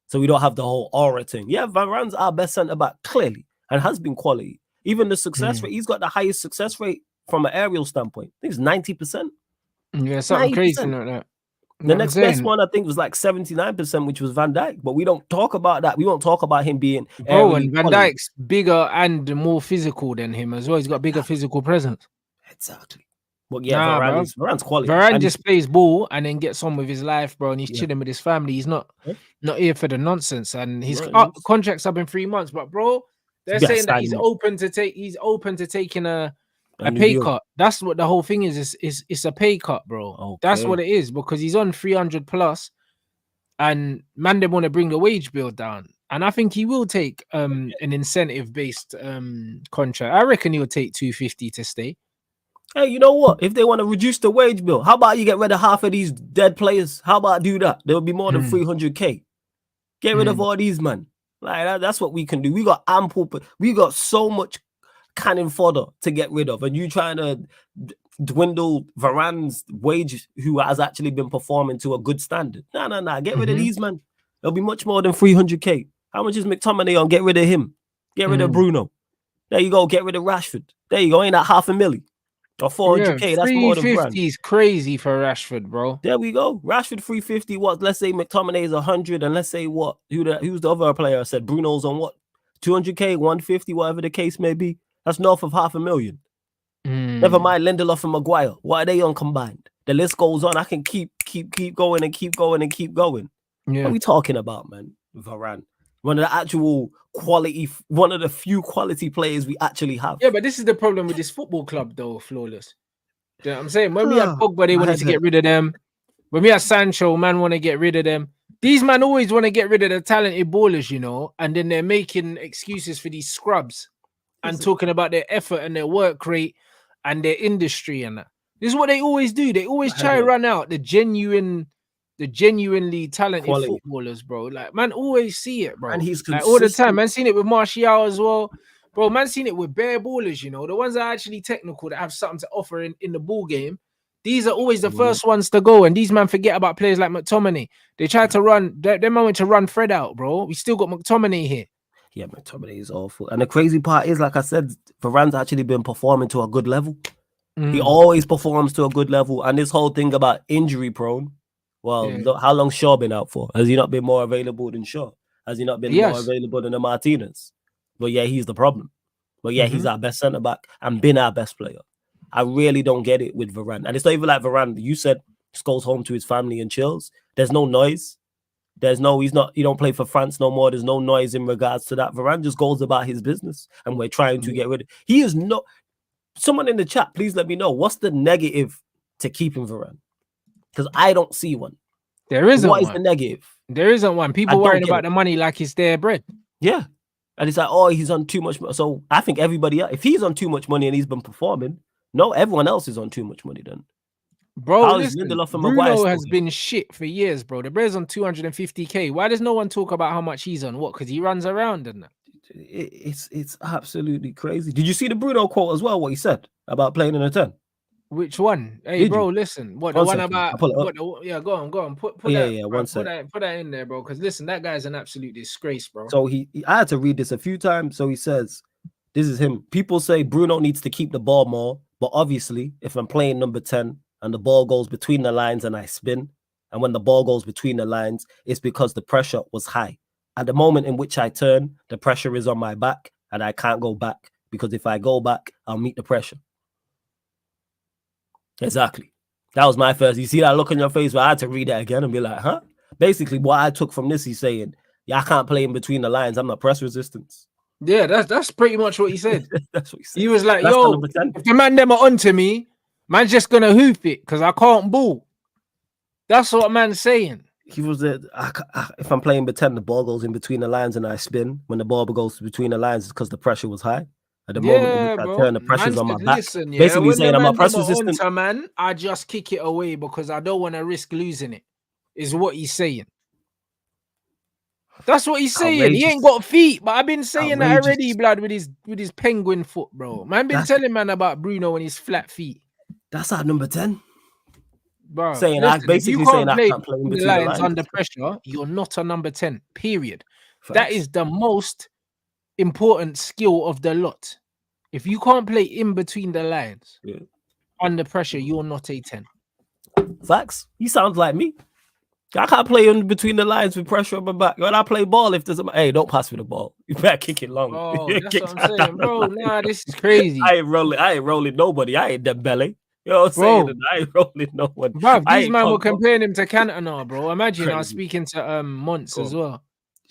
S2: so we don't have the whole aura thing. Yeah, Varane's our best centre-back, clearly, and has been quality. Even the success rate, he's got the highest success rate from an aerial standpoint. I think it's 90%.
S1: Yeah, something 90%. Crazy like that.
S2: The next best one, I think, was like 79%, which was Van Dijk. But we don't talk about that. We won't talk about him being...
S1: and Van Dijk's bigger and more physical than him as well. He's got bigger physical presence.
S2: Exactly. But yeah, Varane's quality.
S1: Varane just plays ball and then gets on with his life, bro. And he's chilling with his family. He's not here for the nonsense. And his contract's up in 3 months. But, bro, they're saying that he's open to taking a pay cut. That's what the whole thing is. It's a pay cut, bro. Okay. That's what it is, because he's on 300 plus, and man, they want to bring the wage bill down. And I think he will take an incentive based contract. I reckon he'll take 250 to stay.
S2: Hey, you know what? If they want to reduce the wage bill, how about you get rid of half of these dead players? How about do that? There will be more than 300k. Get rid of all these, man. Like that's what we can do. We got so much cannon fodder to get rid of, and you trying to dwindle Varane's wage, who has actually been performing to a good standard. Nah. Get rid of these, man. It'll be much more than 300k. How much is McTominay on? Get rid of him. Get rid of Bruno. There you go. Get rid of Rashford. There you go. Ain't that 500,000 or 400k? That's more than
S1: 350 is crazy for Rashford, bro.
S2: There we go. Rashford 350. What? Let's say McTominay is 100, and let's say what? Who's the other player? I said Bruno's on what? 200k, 150, whatever the case may be. That's north of 500,000. Never mind Lindelof and Maguire. What are they on combined? The list goes on. I can keep going and keep going and keep going. Yeah. What are we talking about, man? Varane, one of the actual quality, one of the few quality players we actually have.
S1: Yeah, but this is the problem with this football club, though. Flawless. You know what I'm saying? When we had Pogba, they wanted to get rid of them. When we had Sancho, man, want to get rid of them. These man always want to get rid of the talented ballers, you know, and then they're making excuses for these scrubs and talking about their effort and their work rate and their industry and that. This is what they always do. They always try to run out the genuinely talented footballers, bro. Like, man, always see it, bro.
S2: And he's
S1: like, all the time. Man, seen it with Martial as well. Bro, man, seen it with bare ballers, you know. The ones that are actually technical, that have something to offer in the ball game. These are always the first ones to go. And these man forget about players like McTominay. They tried to run, they went to run Fred out, bro. We still got McTominay here.
S2: Yeah, McTominay is awful. And the crazy part is, like I said, Varane's actually been performing to a good level. He always performs to a good level. And this whole thing about injury prone, well, look, how long Shaw been out for? Has he not been more available than Shaw? Has he not been more available than the Martinez? But yeah, he's the problem. But yeah, he's our best centre-back and been our best player. I really don't get it with Varane. And it's not even like Varane, you said, just goes home to his family and chills. There's no noise. He don't play for France no more. There's no noise in regards to that. Varane just goes about his business, and we're trying to get rid of. He is not. Someone in the chat, please let me know what's the negative to keeping Varane, because I don't see one.
S1: There isn't.
S2: What is the negative?
S1: There isn't one. People worrying about the money like it's their bread.
S2: Yeah, and it's like, oh, he's on too much. So I think everybody else, if he's on too much money and he's been performing, no, everyone else is on too much money then.
S1: Bro, listen, Bruno has been shit for years, bro. The Bears on 250k. Why does no one talk about how much he's on? What? Because he runs around and that.
S2: It's absolutely crazy. Did you see the Bruno quote as well? What he said about playing in a 10?
S1: Which one? Hey, bro, listen. What, the one about? Yeah, go on. Put that in there, bro. Because listen, that guy's an absolute disgrace, bro.
S2: So I had to read this a few times. So he says, this is him. People say Bruno needs to keep the ball more, but obviously, if I'm playing number 10 and the ball goes between the lines and I spin, and when the ball goes between the lines, it's because the pressure was high. At the moment in which I turn, the pressure is on my back and I can't go back, because if I go back, I'll meet the pressure. Exactly. That was my first. You see that look on your face where I had to read that again and be like, huh? Basically, what I took from this, he's saying, yeah, I can't play in between the lines. I'm not press resistance.
S1: Yeah, that's pretty much what he said.
S2: That's what he said.
S1: He was like, yo, if the man them are onto me, man's just going to hoop it because I can't ball. That's what man's saying.
S2: He was there. If I'm playing pretend, the ball goes in between the lines and I spin. When the ball goes between the lines, it's because the pressure was high. At the moment, I turn, the pressure's on my back. Basically saying I'm a press resistant.
S1: Man, I just kick it away because I don't want to risk losing it, is what he's saying. That's what he's saying. Outrageous. He ain't got feet, but I've been saying that already, blood, with his penguin foot, bro. Man, been telling man about Bruno and his flat feet.
S2: That's our number 10.
S1: Bro,
S2: saying basically saying I can't play in between the lines
S1: under pressure. You're not a number 10. Period. Facts. That is the most important skill of the lot. If you can't play in between the lines under pressure, you're not a 10.
S2: Facts. He sounds like me. I can't play in between the lines with pressure on my back. When I play ball, if there's hey, don't pass me the ball. You better kick it long.
S1: Oh, that's what I'm saying, bro. Nah, this is crazy.
S2: I ain't rolling nobody. I ain't Dembele. You know what I'm saying? I ain't rolling no one.
S1: Bro, these man were comparing him to Cantona, bro. Imagine I was speaking to Monts as well.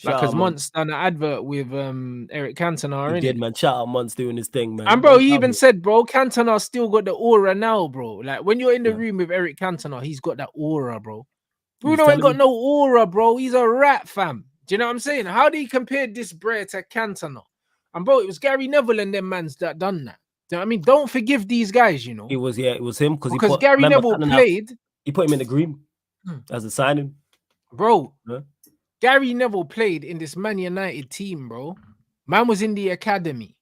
S1: Like, because Monts done an advert with Eric Cantona.
S2: He did, man. Shout out Monts doing his thing, man.
S1: And bro, he even said, bro, Cantona still got the aura now, bro. Like, when you're in the room with Eric Cantona, he's got that aura, bro. Bruno ain't got no aura, bro. He's a rat, fam. Do you know what I'm saying? How do you compare this Bray to Cantona? And bro, it was Gary Neville and them mans that done that. Do you know what I mean? Don't forgive these guys, you know.
S2: It was him
S1: because Gary Neville played.
S2: He put him in the green as a signing,
S1: bro. Huh? Gary Neville played in this Man United team, bro. Man was in the academy.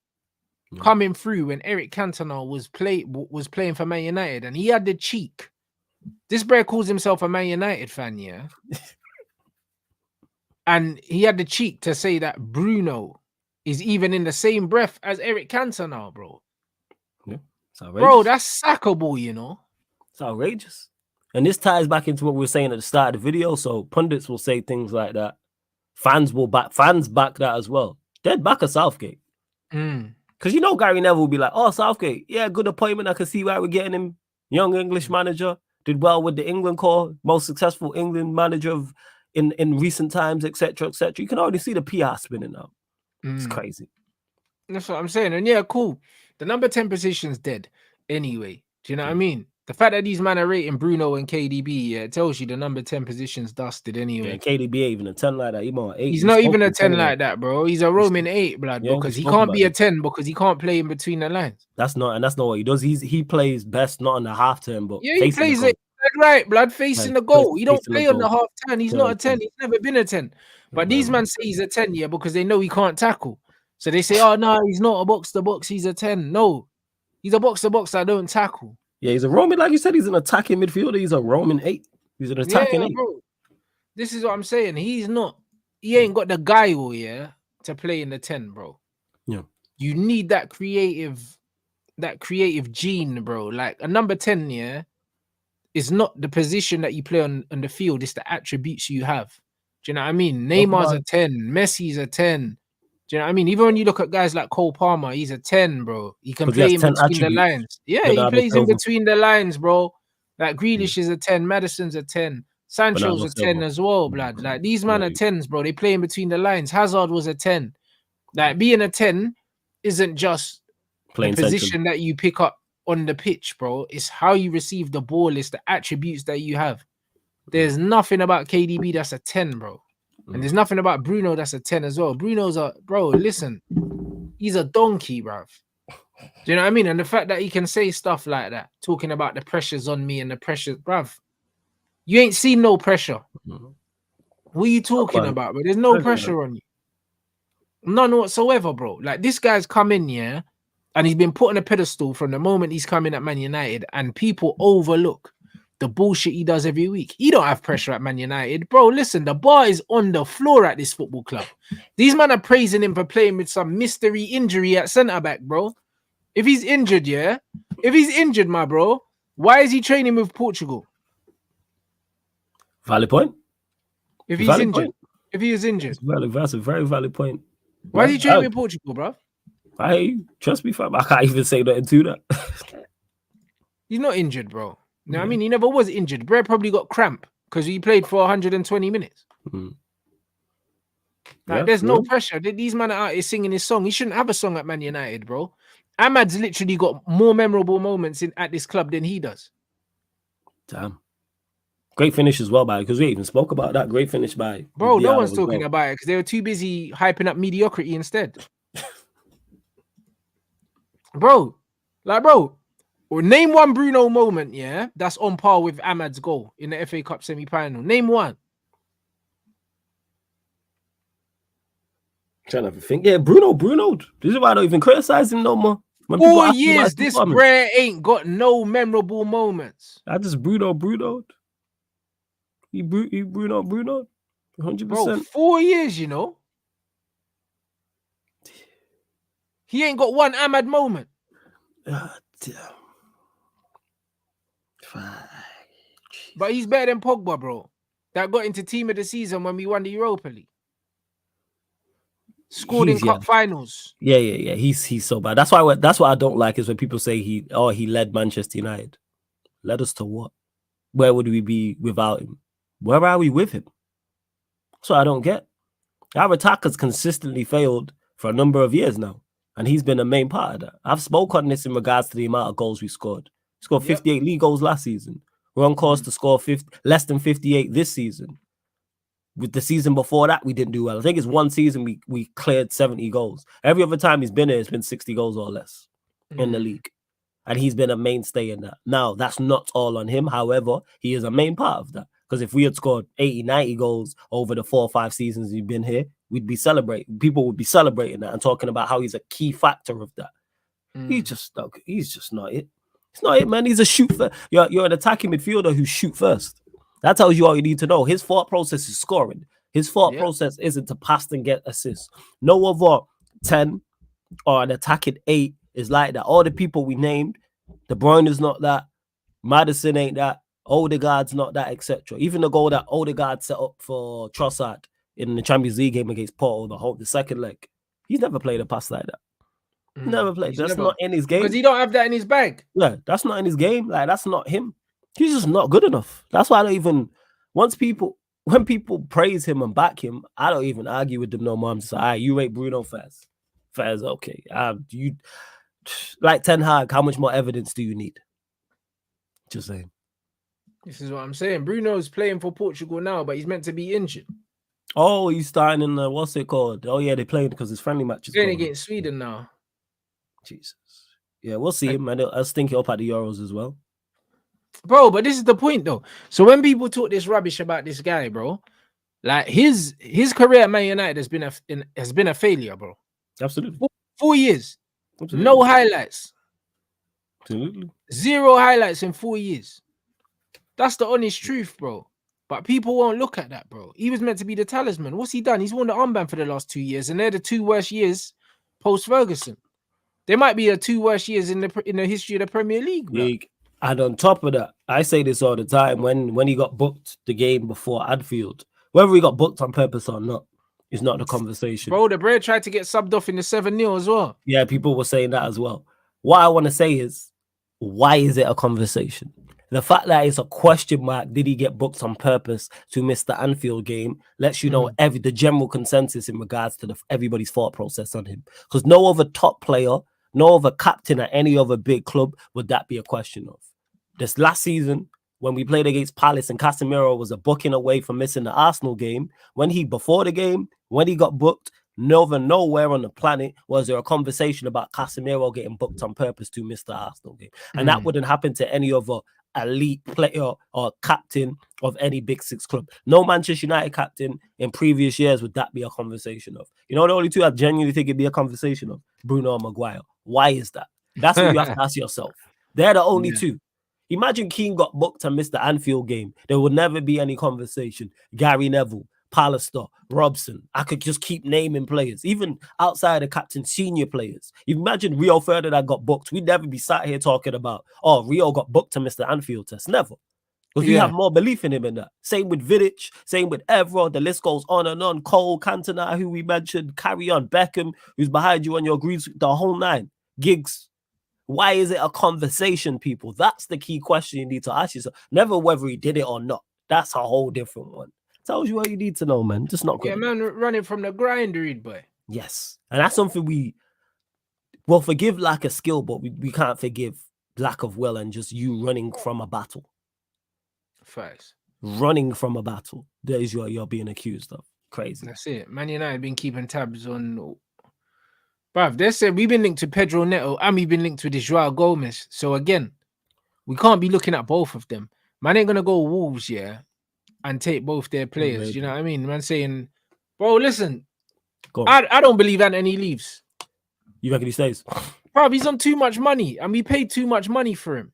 S1: coming through when Eric Cantona was playing for Man United, and he had the cheek. This bro calls himself a Man United fan, yeah. And he had the cheek to say that Bruno is even in the same breath as Eric Cantona, bro.
S2: Yeah,
S1: bro, that's sackable, you know.
S2: It's outrageous. And this ties back into what we were saying at the start of the video. So pundits will say things like that. Fans back that as well. They'd back a Southgate. Because you know Gary Neville will be like, oh, Southgate, yeah, good appointment. I can see why we're getting him. Young English manager, did well with the England core, most successful England manager in recent times, etc., etc. You can already see the PR spinning now. It's crazy.
S1: That's what I'm saying. And yeah, cool. The number 10 position's dead anyway. Do you know what I mean? The fact that these men are rating Bruno and KDB, yeah, it tells you the number 10 position's dusted anyway.
S2: Yeah, KDB ain't even a 10 like that.
S1: He's not even a 10 like that, bro. He's a roaming 8, blood, because he can't be a 10 because he can't play in between the lines.
S2: That's not what he does. He plays best not on the half turn, but
S1: yeah, he plays it right, blood, facing the goal. He don't play on the half turn. He's not a 10. He's never been a 10. But these men say he's a 10, yeah, because they know he can't tackle. So they say, oh no, he's not a box to box. He's a 10. No, he's a box to box that don't tackle.
S2: Yeah, he's a roaming, like you said, he's an attacking midfielder. He's a roaming 8. He's an attacking 8. Bro.
S1: This is what I'm saying. He ain't got the guile, yeah, to play in the 10, bro.
S2: Yeah.
S1: You need that creative gene, bro. Like a number 10, yeah, is not the position that you play on the field, it's the attributes you have. Do you know what I mean? Neymar's a 10, Messi's a 10. Do you know what I mean? Even when you look at guys like Cole Palmer, he's a 10, bro. He can play in between the lines. Yeah, he plays in between the lines, bro. Like Grealish is a 10, Madison's a 10, Sancho's a 10 as well, blood. Like these men are 10s, bro. They play in between the lines. Hazard was a 10. Like being a 10 isn't just the position that you pick up on the pitch, bro. It's how you receive the ball. It's the attributes that you have. There's nothing about KDB that's a 10, bro. And there's nothing about Bruno that's a 10 as well. Bruno's listen, he's a donkey, bruv. Do you know what I mean? And the fact that he can say stuff like that, talking about the pressures on me and the pressures, bruv, you ain't seen no pressure. What are you talking about, bro? There's no pressure on you. None whatsoever, bro. Like this guy's come in, yeah, and he's been put on a pedestal from the moment he's come in at Man United, and people overlook the bullshit he does every week. He don't have pressure at Man United. Bro, listen, the bar is on the floor at this football club. These men are praising him for playing with some mystery injury at centre-back, bro. If he's injured, yeah? If he's injured, my bro, why is he training with Portugal?
S2: Valid point.
S1: If he's injured. If he is injured.
S2: That's a very valid point.
S1: Why is he training with Portugal, bro?
S2: Trust me, fam. I can't even say nothing to that.
S1: He's not injured, bro. No, I mean, he never was injured. Brad probably got cramp because he played for 120 minutes. There's no pressure. These men are out here singing his song. He shouldn't have a song at Man United, bro. Ahmad's literally got more memorable moments at this club than he does.
S2: Damn. Great finish as well, because we even spoke about that. Great finish by...
S1: Bro, no one's talking about it because they were too busy hyping up mediocrity instead. Bro, name one Bruno moment, yeah, that's on par with Ahmad's goal in the FA Cup semi-final. Name one.
S2: Trying to think. Yeah, Bruno. This is why I don't even criticize him no more.
S1: 4 years, this Brer ain't got no memorable moments.
S2: I just Bruno. He Bruno. 100%.
S1: Bro, 4 years, you know. He ain't got one Ahmad moment.
S2: Damn.
S1: But he's better than Pogba, bro. That got into team of the season when we won the Europa League. Scored in cup finals.
S2: Yeah. He's so bad. That's what I don't like is when people say he led Manchester United. Led us to what? Where would we be without him? Where are we with him? So I don't get. Our attack has consistently failed for a number of years now. And he's been a main part of that. I've spoken on this in regards to the amount of goals we scored. We scored 58 league goals last season. We're on course to score less than 58 this season. With the season before that, we didn't do well. I think it's one season we cleared 70 goals. Every other time he's been here, it's been 60 goals or less in the league. And he's been a mainstay in that. Now, that's not all on him. However, he is a main part of that. Because if we had scored 80, 90 goals over the 4 or 5 seasons he's been here, we'd be celebrating. People would be celebrating that and talking about how he's a key factor of that. He's just not it. It's not it, man. He's a shoot first. You're an attacking midfielder who shoot first. That tells you all you need to know. His thought process is scoring. His thought process isn't to pass and get assists. No other 10 or an attacking 8 is like that. All the people we named, De Bruyne is not that. Maddison ain't that. Odegaard's not that, etc. Even the goal that Odegaard set up for Trossard in the Champions League game against Porto, the second leg, he's never played a pass like that. Never played. That's not in his game.
S1: Because he don't have that in his bag.
S2: Yeah, that's not in his game. Like, that's not him. He's just not good enough. That's why I don't even, when people praise him and back him, I don't even argue with them no more. I'm just like, all right, you rate Bruno first. Fair's okay. You like Ten Hag, how much more evidence do you need? Just saying.
S1: This is what I'm saying. Bruno's playing for Portugal now, but he's meant to be injured.
S2: Oh, he's starting in the, what's it called? Oh, yeah, they're playing because it's friendly matches.
S1: Playing against Sweden now.
S2: Jesus. Yeah, we'll see him, and I'll stink it up at the Euros as well.
S1: Bro, but this is the point, though. So when people talk this rubbish about this guy, bro, like his career at Man United has been a failure, bro.
S2: Absolutely.
S1: 4 years. Absolutely. No highlights.
S2: Absolutely.
S1: 0 highlights in 4 years. That's the honest truth, bro. But people won't look at that, bro. He was meant to be the talisman. What's he done? He's won the armband for the last 2 years, and they're the 2 worst years post-Ferguson. They might be the 2 worst years in the history of the Premier League.
S2: And on top of that, I say this all the time, when he got booked the game before Anfield, whether he got booked on purpose or not, is not the conversation.
S1: Bro, the Bray tried to get subbed off in the 7-0 as well.
S2: Yeah, people were saying that as well. What I want to say is, why is it a conversation? The fact that it's a question mark, did he get booked on purpose to miss the Anfield game, lets you know the general consensus in regards to everybody's thought process on him. Because no other top player, no other captain at any other big club would that be a question of. This last season, when we played against Palace and Casemiro was a booking away from missing the Arsenal game, before the game, when he got booked, nowhere on the planet was there a conversation about Casemiro getting booked on purpose to miss the Arsenal game. And that wouldn't happen to any other elite player or captain of any Big Six club. No Manchester United captain in previous years would that be a conversation of. You know, the only 2 I genuinely think it'd be a conversation of, Bruno and Maguire. Why is that? That's what you have to ask yourself. They're the only 2. Imagine Keane got booked and missed the Anfield game. There would never be any conversation. Gary Neville, Pallister, Robson. I could just keep naming players, even outside the captain, senior players. Imagine Rio Ferdinand got booked. We'd never be sat here talking about, Rio got booked to miss the Anfield test. Never. Because we have more belief in him in that. Same with Vidic, same with Evra. The list goes on and on. Cole, Cantona, who we mentioned, carry on. Beckham, who's behind you on your greens, the whole 9. Giggs. Why is it a conversation, people? That's the key question you need to ask yourself. Never whether he did it or not. That's a whole different one. Tells you what you need to know, man. Just not good.
S1: Yeah, man, running from the grind, read boy.
S2: Yes. And that's something we will forgive lack of skill, but we can't forgive lack of will and just you running from a battle.
S1: Facts.
S2: Running from a battle. That is what you're being accused of. Crazy.
S1: That's it. Man United been keeping tabs on. Bruv, they said we've been linked to Pedro Neto and we've been linked to this Joao Gomez. So again, we can't be looking at both of them. Man ain't gonna go Wolves, and take both their players. Maybe. You know what I mean? Man saying, bro, listen, I don't believe Anthony leaves.
S2: You reckon he stays?
S1: Bruv, he's on too much money and we paid too much money for him.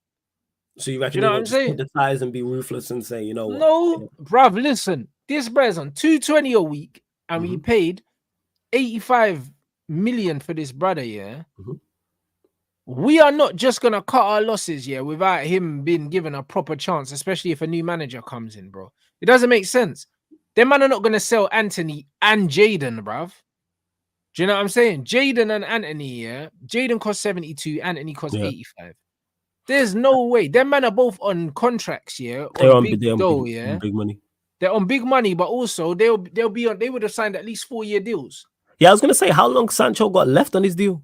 S2: So you reckon what I'm saying? Put the ties and be ruthless and say, you know what?
S1: No, bruv, listen, this brother's on 220 a week and we paid 85 million for this brother, we are not just gonna cut our losses without him being given a proper chance, especially if a new manager comes in, bro. It doesn't make sense. Them man are not gonna sell Anthony and Jaden, bruv. Do you know what I'm saying? Jaden and Anthony, Jaden cost 72, Anthony cost 85. There's no way. Them man are both on contracts, they're on big
S2: money.
S1: They're on big money, but also they'll be on. They would have signed at least 4-year deals.
S2: Yeah, I was gonna say, how long Sancho got left on his deal?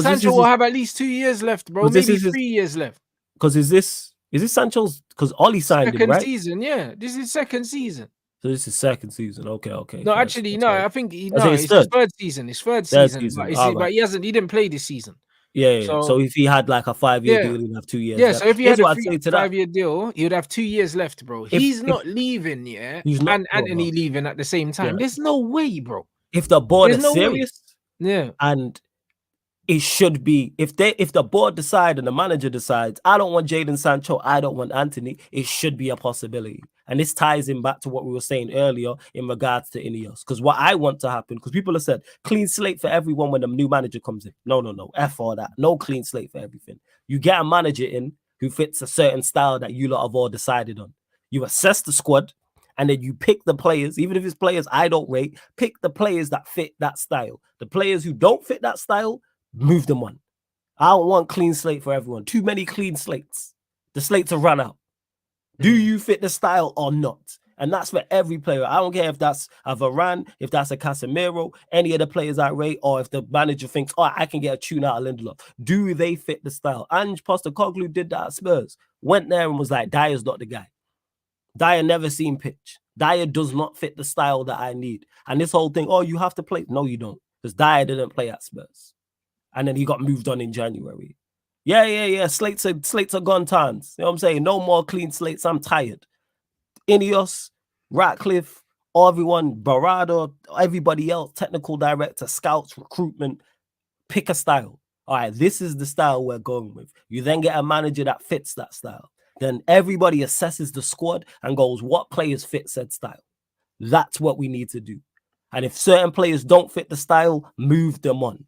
S1: Sancho will have at least 2 years left, bro. Maybe 3 years left.
S2: Because is this Sancho's? Because Ollie signed him, right?
S1: Second season, this is second season.
S2: So this is second season. Okay.
S1: No, actually, no. I think it's his third season. It's third season. But he didn't play this season.
S2: Yeah. So if he had like a 5-year deal, he'd have 2 years.
S1: Yeah.
S2: Left.
S1: So if he had a 5-year deal, he would have 2 years left, bro. He's not leaving,
S2: He's not,
S1: and Anthony leaving at the same time. There's no way, bro.
S2: If the board is serious,
S1: and
S2: it should be, if the board decide and the manager decides, I don't want Jadon Sancho, I don't want Anthony, it should be a possibility. And this ties in back to what we were saying earlier in regards to Ineos. Because what I want to happen, because people have said clean slate for everyone when the new manager comes in. No. F all that. No clean slate for everything. You get a manager in who fits a certain style that you lot have all decided on. You assess the squad, and then you pick the players, even if it's players I don't rate, pick the players that fit that style. The players who don't fit that style, move them on. I don't want clean slate for everyone. Too many clean slates. The slates have run out. Do you fit the style or not? And that's for every player. I don't care if that's a Varane, if that's a Casemiro, any of the players I rate, or if the manager thinks, oh, I can get a tune out of Lindelof. Do they fit the style? Ange Postecoglou did that at Spurs. Went there and was like, Dyer's not the guy. Dyer never seen pitch. Dyer does not fit the style that I need. And this whole thing, oh, you have to play. No, you don't. Because Dyer didn't play at Spurs. And then he got moved on in January. Yeah. Slates are gone turns. You know what I'm saying? No more clean slates. I'm tired. Ineos, Ratcliffe, everyone, Barada, everybody else, technical director, scouts, recruitment, pick a style. All right, this is the style we're going with. You then get a manager that fits that style. Then everybody assesses the squad and goes, what players fit said style? That's what we need to do. And if certain players don't fit the style, move them on.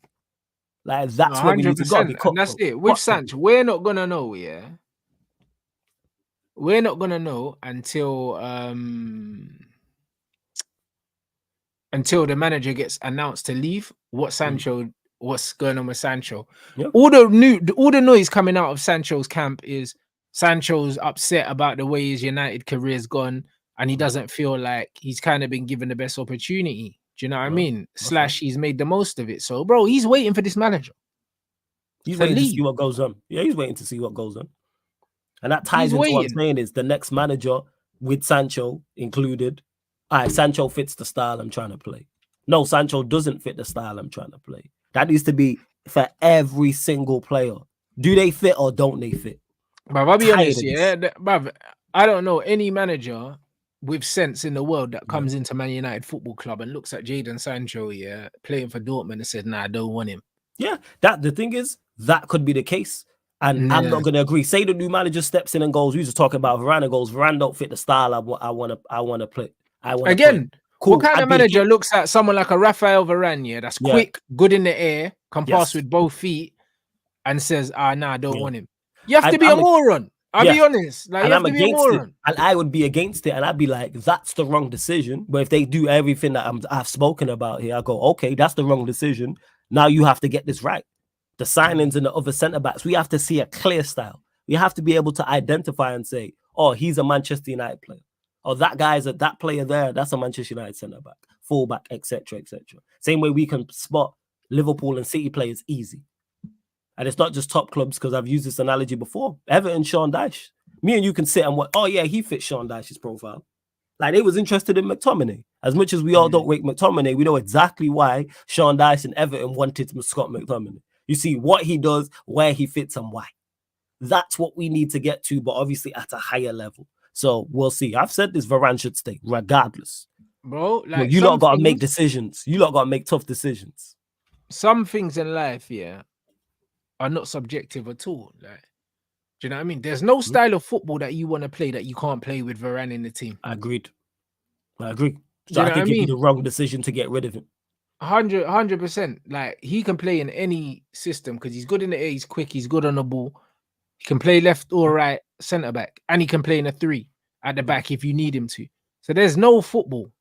S2: Like, that's 100%, what we need to go.
S1: And that's it. With Sancho, we're not going to know, yeah? We're not going to know until the manager gets announced to leave, what's going on with Sancho. Yep. All the noise coming out of Sancho's camp is Sancho's upset about the way his United career's gone, and he doesn't feel like he's kind of been given the best opportunity. Do you know what I mean? / he's made the most of it. So, bro, he's waiting for this manager.
S2: He's waiting to see what goes on. Yeah, he's waiting to see what goes on. And that ties into what I'm saying is the next manager with Sancho included. All right, Sancho fits the style I'm trying to play. No, Sancho doesn't fit the style I'm trying to play. That needs to be for every single player. Do they fit or don't they fit?
S1: But I'll be honest, bruv, I don't know any manager with sense in the world that comes into Man United Football Club and looks at Jadon Sancho, playing for Dortmund and said, nah, I don't want him.
S2: Yeah, the thing is, that could be the case. And I'm not going to agree. Say the new manager steps in and goes, we was talking about Varane, and goes, Varane don't fit the style I want to play.
S1: Cool. What kind of manager looks at someone like a Raphael Varane, that's quick, good in the air, can pass with both feet, and says, I don't want him. You have to be a moron. I'll be honest. Like, you have to be a moron.
S2: And I would be against it, and I'd be like, that's the wrong decision. But if they do everything that I've spoken about here, I go, okay, that's the wrong decision. Now you have to get this right. The signings and the other centre-backs, we have to see a clear style. We have to be able to identify and say, oh, he's a Manchester United player. Or that player there, that's a Manchester United centre-back, full-back, etc., etc. Same way we can spot Liverpool and City players easy. And it's not just top clubs, because I've used this analogy before. Everton, Sean Dyche. Me and you can sit and watch, oh yeah, he fits Sean Dyche's profile. Like, they was interested in McTominay. As much as we all don't rate McTominay, we know exactly why Sean Dyche and Everton wanted Scott McTominay. You see what he does, where he fits, and why. That's what we need to get to, but obviously at a higher level. So we'll see. I've said this, Varane should stay, regardless.
S1: Bro,
S2: like, you lot got to make decisions. You lot got to make tough decisions.
S1: Some things in life, are not subjective at all. Like, do you know what I mean? There's no style of football that you want to play that you can't play with Varane in the team.
S2: I agree. So I think it'd be the wrong decision to get rid of him.
S1: 100%. Like, he can play in any system because he's good in the air, he's quick, he's good on the ball. He can play left or right centre back, and he can play in a 3 at the back if you need him to. So there's no football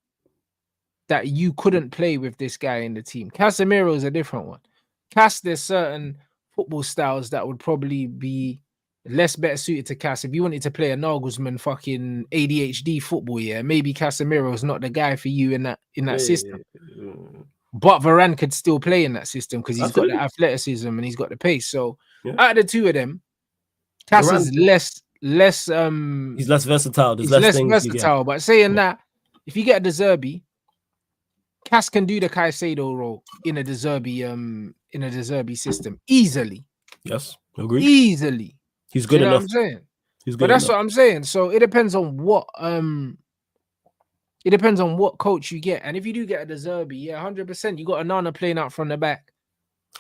S1: that you couldn't play with this guy in the team. Casemiro is a different one. There's certain football styles that would probably be better suited to Cass. If you wanted to play a Nagelsmann fucking ADHD football, maybe Casemiro is not the guy for you in that system. Yeah. But Varane could still play in that system because he's got the athleticism and he's got the pace. So out of the two of them, Cass is less
S2: he's less versatile.
S1: He's less versatile. But saying that, if you get a De Zerbi, Cass can do the Caicedo role in a De Zerbi system easily.
S2: Yes, agree.
S1: Easily.
S2: He's good enough.
S1: What I'm saying? That's what I'm saying. So it depends on what coach you get. And if you do get a De Zerbi, 100%, you got Onana playing out from the back.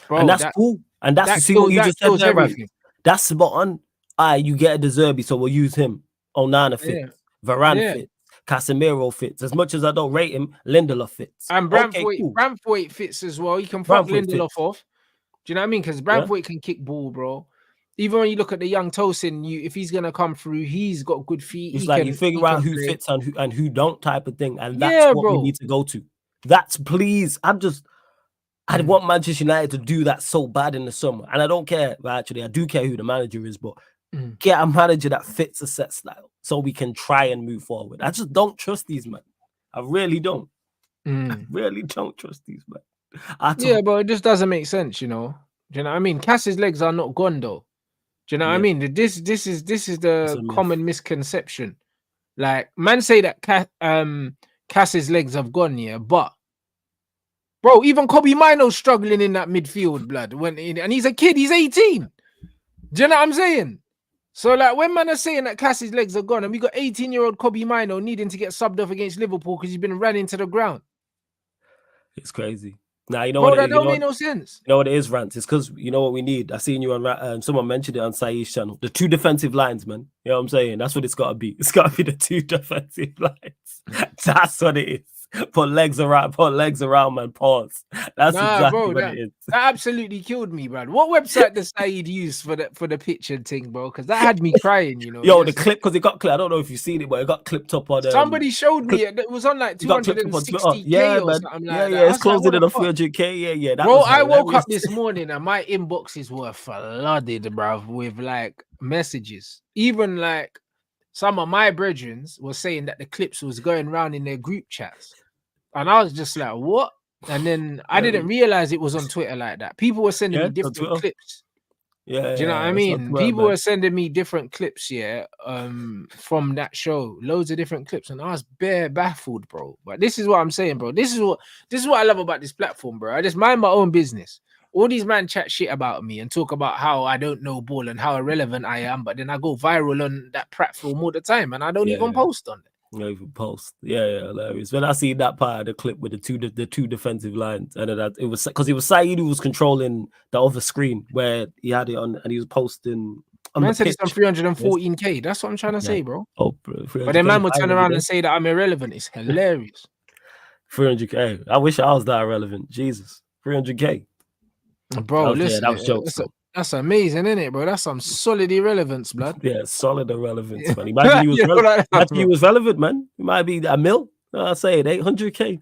S2: Bro, and that's cool. And that's
S1: that
S2: see what you just said there, Rants.
S1: everything.
S2: That's spot on. You get a De Zerbi, so we'll use him. Onana fits. Varane fits. Casemiro fits. As much as I don't rate him, Lindelof fits.
S1: And Branthwaite fits as well. You can fuck Lindelof off. Do you know what I mean? Because Branthwaite can kick ball, bro. Even when you look at the young Tosin, if he's gonna come through, he's got good feet.
S2: It's like you figure out who fits and who don't type of thing, and that's what we need to go to. That's please. I want Manchester United to do that so bad in the summer, and I don't care. Well, actually, I do care who the manager is, but get a manager that fits a set style so we can try and move forward. I just don't trust these men. I really don't. I really don't trust these men.
S1: Yeah, but it just doesn't make sense, you know. Do you know what I mean? Cass's legs are not gone though. Do you know what I mean? This is the common misconception. Like, man say that Cass's legs have gone, yeah, but bro, even Kobe Mino's struggling in that midfield, blood. And he's a kid, he's 18. Do you know what I'm saying? So, like, when man are saying that Cass's legs are gone, and we got 18-year-old Kobe Mino needing to get subbed off against Liverpool because he's been ran into the ground.
S2: It's crazy. Now, you know what?
S1: That don't make no sense.
S2: You know what it is, Rants? It's because you know what we need. I seen you on someone mentioned it on Saeed's channel. The 2 defensive lines, man. You know what I'm saying? That's what it's got to be. It's got to be the 2 defensive lines. That's what it is. Put legs around, man. Pause. That's exactly what it is.
S1: That absolutely killed me, bro. What website does Saeed use for the picture thing, bro? Because that had me crying, you know.
S2: Yo, the clip, because it got clipped. I don't know if you've seen it, but it got clipped up on.
S1: Somebody showed me it was on like 260K or something like that.
S2: It's closing in on 300K. Yeah.
S1: Bro, I woke up this morning and my inboxes were flooded, bro, with like messages. Even like some of my brethren were saying that the clips was going around in their group chats. And I was just like, what? And then I didn't realize it was on Twitter like that. People were sending me different clips.
S2: Yeah.
S1: Do you know what I mean? People were sending me different clips, from that show. Loads of different clips. And I was bare baffled, bro. But this is what I'm saying, bro. This is what I love about this platform, bro. I just mind my own business. All these man chat shit about me and talk about how I don't know ball and how irrelevant I am, but then I go viral on that platform all the time and I don't even post on it.
S2: You know, even post, hilarious. When I see that part of the clip with the two defensive lines, and it was because it was Saeed who was controlling the other screen where he had it on, and he was posting.
S1: Man said it's on 314K. That's what I'm trying to say, bro.
S2: Oh, bro,
S1: but then man would turn around and say that I'm irrelevant. It's hilarious.
S2: 300K. I wish I was that irrelevant. Jesus, 300K,
S1: bro. Listen,
S2: that was jokes.
S1: That's amazing, isn't it, bro? That's some solid irrelevance, blood.
S2: Yeah, solid irrelevance, man. Imagine he was relevant. Imagine he was relevant, man. It might be a mil. I say it, 800K.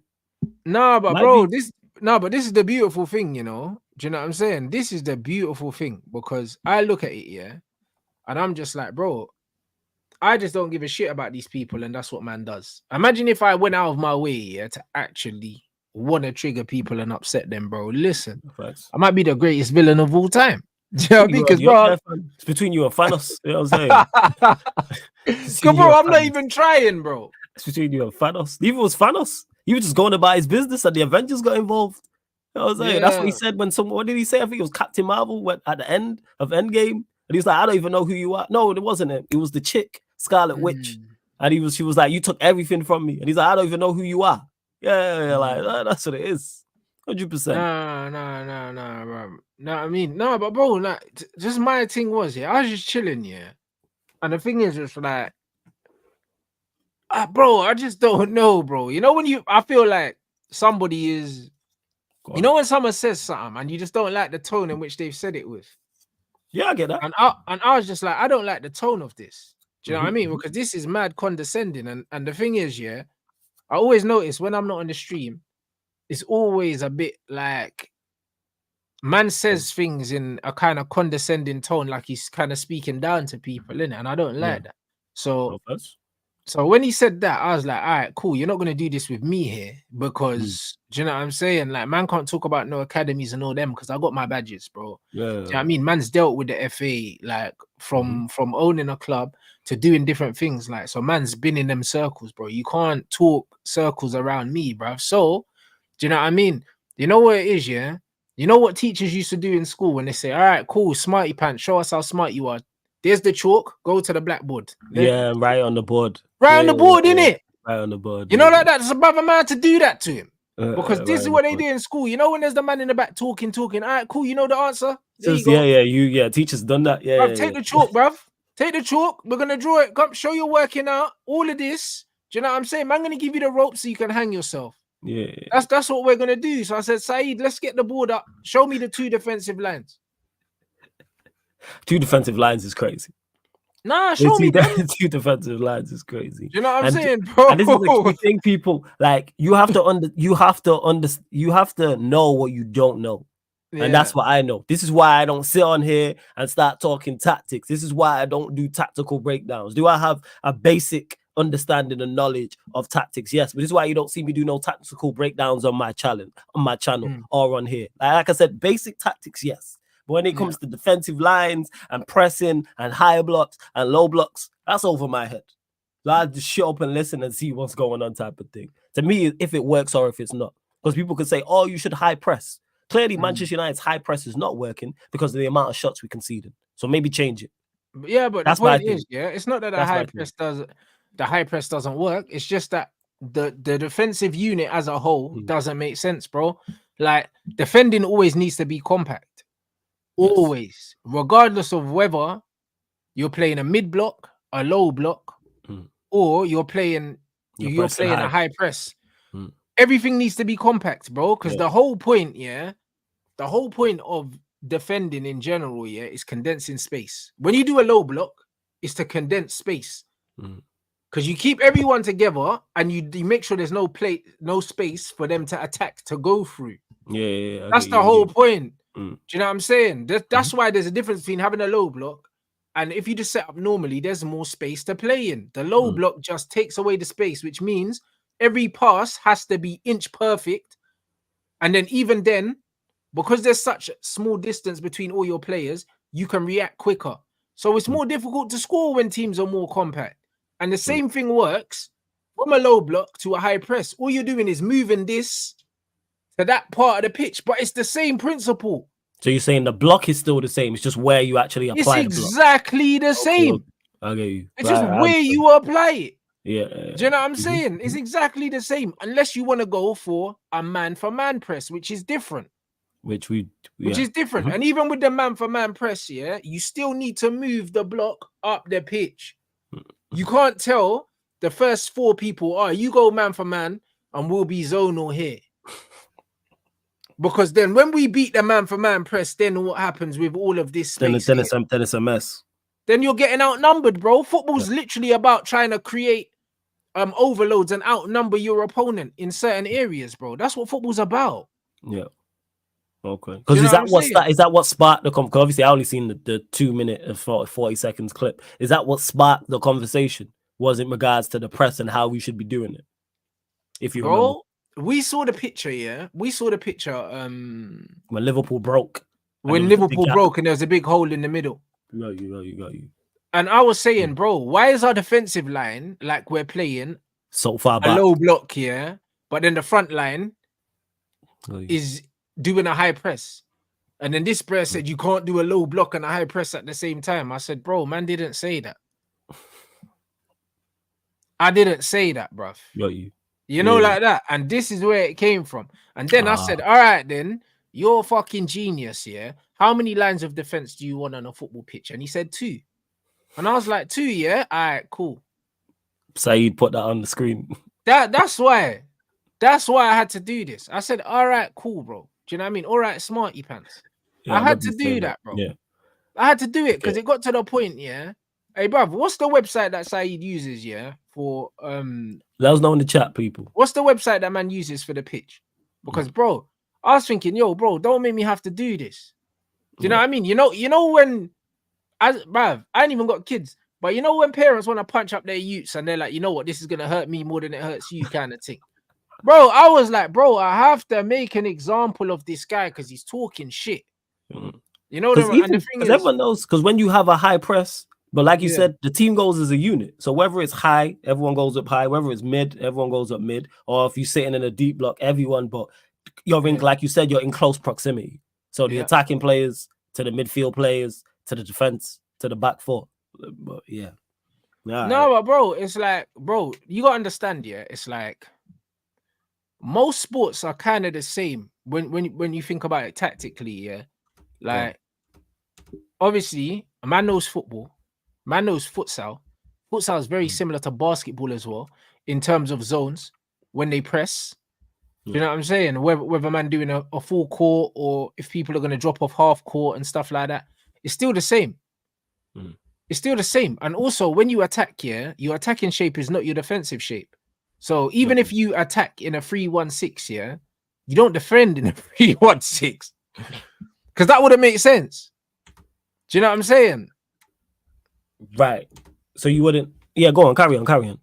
S1: Nah, but bro, this is the beautiful thing, you know. Do you know what I'm saying? This is the beautiful thing because I look at it, and I'm just like, bro, I just don't give a shit about these people, and that's what man does. Imagine if I went out of my way, to actually want to trigger people and upset them, bro. Listen, I might be the greatest villain of all time. Yeah, because bro,
S2: it's between you and Thanos. You know what I'm
S1: saying? Bro, I'm not even trying, bro.
S2: It's between you and Thanos. Even was Thanos. He was just going about his business, and the Avengers got involved. You know what I'm saying? That's what he said when what did he say? I think it was Captain Marvel went at the end of Endgame, and he was like, "I don't even know who you are." No, it wasn't him. It was the chick, Scarlet Witch, and she was like, "You took everything from me," and he's like, "I don't even know who you are." Like that's what it is. 100%.
S1: Nah, bro. No, I mean, no, but bro, like, just my thing was, I was just chilling, and the thing is, just like, bro, I just don't know, bro. You know, I feel like somebody is, you know, when someone says something and you just don't like the tone in which they've said it with.
S2: Yeah, I get that.
S1: And I was just like, I don't like the tone of this. Do you know what I mean? Because this is mad condescending, and the thing is, I always notice when I'm not on the stream, it's always a bit like man says things in a kind of condescending tone, like he's kind of speaking down to people, innit? And I don't like that. So when he said that, I was like, all right, cool. You're not going to do this with me here because, do you know what I'm saying? Like, man can't talk about no academies and all them because I got my badges, bro.
S2: Yeah.
S1: Do you know what I mean? Man's dealt with the FA, like, from owning a club to doing different things. Like, so man's been in them circles, bro. You can't talk circles around me, bro. So, do you know what I mean? You know what it is, You know what teachers used to do in school when they say, all right, cool, smarty pants, show us how smart you are. There's the chalk, go to the blackboard.
S2: Yeah, right on the board.
S1: Right on the board, innit?
S2: Right on the board.
S1: You know, like that, it's above a man to do that to him. Because this is what they do in school. You know when there's the man in the back talking. All right, cool. You know the answer. There you go.
S2: Yeah. Teachers done that. Yeah.
S1: Bruv, take the chalk, bruv. Take the chalk. We're gonna draw it. Come, show you're working out. All of this. Do you know what I'm saying? I'm gonna give you the rope so you can hang yourself.
S2: Yeah.
S1: That's what we're gonna do. So I said, Saeed, let's get the board up. Show me the 2 defensive lines.
S2: 2 defensive lines is crazy.
S1: Nah, show me
S2: 2 defensive lines is crazy.
S1: Do you know what I'm saying, bro?
S2: And this is the key thing, people. Like you have to know what you don't know. Yeah. And that's what I know. This is why I don't sit on here and start talking tactics. This is why I don't do tactical breakdowns. Do I have a basic understanding and knowledge of tactics? Yes, but this is why you don't see me do no tactical breakdowns on my channel, or on here. Like I said, basic tactics, yes. But when it comes to defensive lines and pressing and high blocks and low blocks, that's over my head. So I just shut up and listen and see what's going on type of thing. To me, if it works or if it's not. Because people could say, oh, you should high press. Clearly, Manchester United's high press is not working because of the amount of shots we conceded. So maybe change it.
S1: Yeah, but that's the point is, it's not that the high press doesn't work. It's just that the defensive unit as a whole doesn't make sense, bro. Like defending always needs to be compact. Always, regardless of whether you're playing a mid block, a low block, or you're playing a high press. Everything needs to be compact, bro. Because the whole point of defending in general, is condensing space. When you do a low block, it's to condense space. Because you keep everyone together and you make sure there's no space for them to attack, to go through.
S2: Yeah.
S1: That's the whole point. Do you know what I'm saying? That's why there's a difference between having a low block and if you just set up normally, there's more space to play in. The low block just takes away the space, which means every pass has to be inch perfect. And then even then, because there's such a small distance between all your players, you can react quicker. So it's more difficult to score when teams are more compact. And the same thing works from a low block to a high press. All you're doing is moving this to that part of the pitch, but it's the same principle.
S2: So you're saying the block is still the same. It's just where you actually apply
S1: it. It's exactly the same.
S2: I get you.
S1: It's just where you apply it.
S2: Yeah.
S1: Do you know what I'm saying? It's exactly the same, unless you want to go for a man-for-man press, which is different.
S2: Which
S1: is different. And even with the man-for-man press, you still need to move the block up the pitch. You can't tell the first 4 people, you go man-for-man and we'll be zonal here. Because then when we beat the man-for-man press, then what happens with all of this space?
S2: Then it's a mess.
S1: Then you're getting outnumbered, bro. Football's literally about trying to create overloads and outnumber your opponent in certain areas, bro. That's what football's about.
S2: Yeah. Okay. Because is that what sparked the conversation? Obviously, I only seen the 2-minute and 40 seconds clip. Is that what sparked the conversation? Was in regards to the press and how we should be doing it? If you remember.
S1: We saw the picture, We saw the picture
S2: when Liverpool broke.
S1: When Liverpool broke and there was a big hole in the middle.
S2: Got you.
S1: And I was saying, bro, why is our defensive line like we're playing
S2: so far back?
S1: A low block here, but then the front line is doing a high press. And then this player said you can't do a low block and a high press at the same time. I said, bro, man didn't say that. I didn't say that, bruv.
S2: Got you.
S1: You know, like that. And this is where it came from. And then I said, all right, then, you're a fucking genius, yeah? How many lines of defense do you want on a football pitch? And he said 2. And I was like, 2, yeah? All right, cool.
S2: Saeed put that on the screen.
S1: That's why I had to do this. I said, all right, cool, bro. Do you know what I mean? All right, smarty pants. Yeah, I had to do that, bro. Yeah. I had to do it because it got to the point, yeah? Hey, bruv, what's the website that Saeed uses, yeah? For
S2: let us know in the chat, people.
S1: What's the website that man uses for the pitch? Because bro, I was thinking, yo, bro, don't make me have to do this. Do you know what I mean? You know when bruv, I ain't even got kids, but you know when parents want to punch up their youths and they're like, you know what, this is gonna hurt me more than it hurts you, kind of thing. Bro, I was like, bro, I have to make an example of this guy because he's talking shit. You know, and the thing is,
S2: everyone knows because when you have a high press. But like you said, the team goes as a unit. So whether it's high, everyone goes up high. Whether it's mid, everyone goes up mid. Or if you're sitting in a deep block, everyone. But you're in, like you said, you're in close proximity. So the attacking players to the midfield players to the defense to the back 4. But
S1: but bro, it's like, bro, you gotta understand, it's like most sports are kind of the same when you think about it tactically, yeah. Like, obviously, a man knows football, man knows futsal. Futsal is very similar to basketball as well in terms of zones when they press. Do you know what I'm saying? Whether man doing a full court or if people are going to drop off half court and stuff like that, it's still the same. It's still the same. And also, when you attack, yeah, your attacking shape is not your defensive shape. So even if you attack in a 3-1-6, yeah, you don't defend in a 3-1-6 because that wouldn't make sense. Do you know what I'm saying?
S2: Right. So you wouldn't. Yeah, go on. Carry on.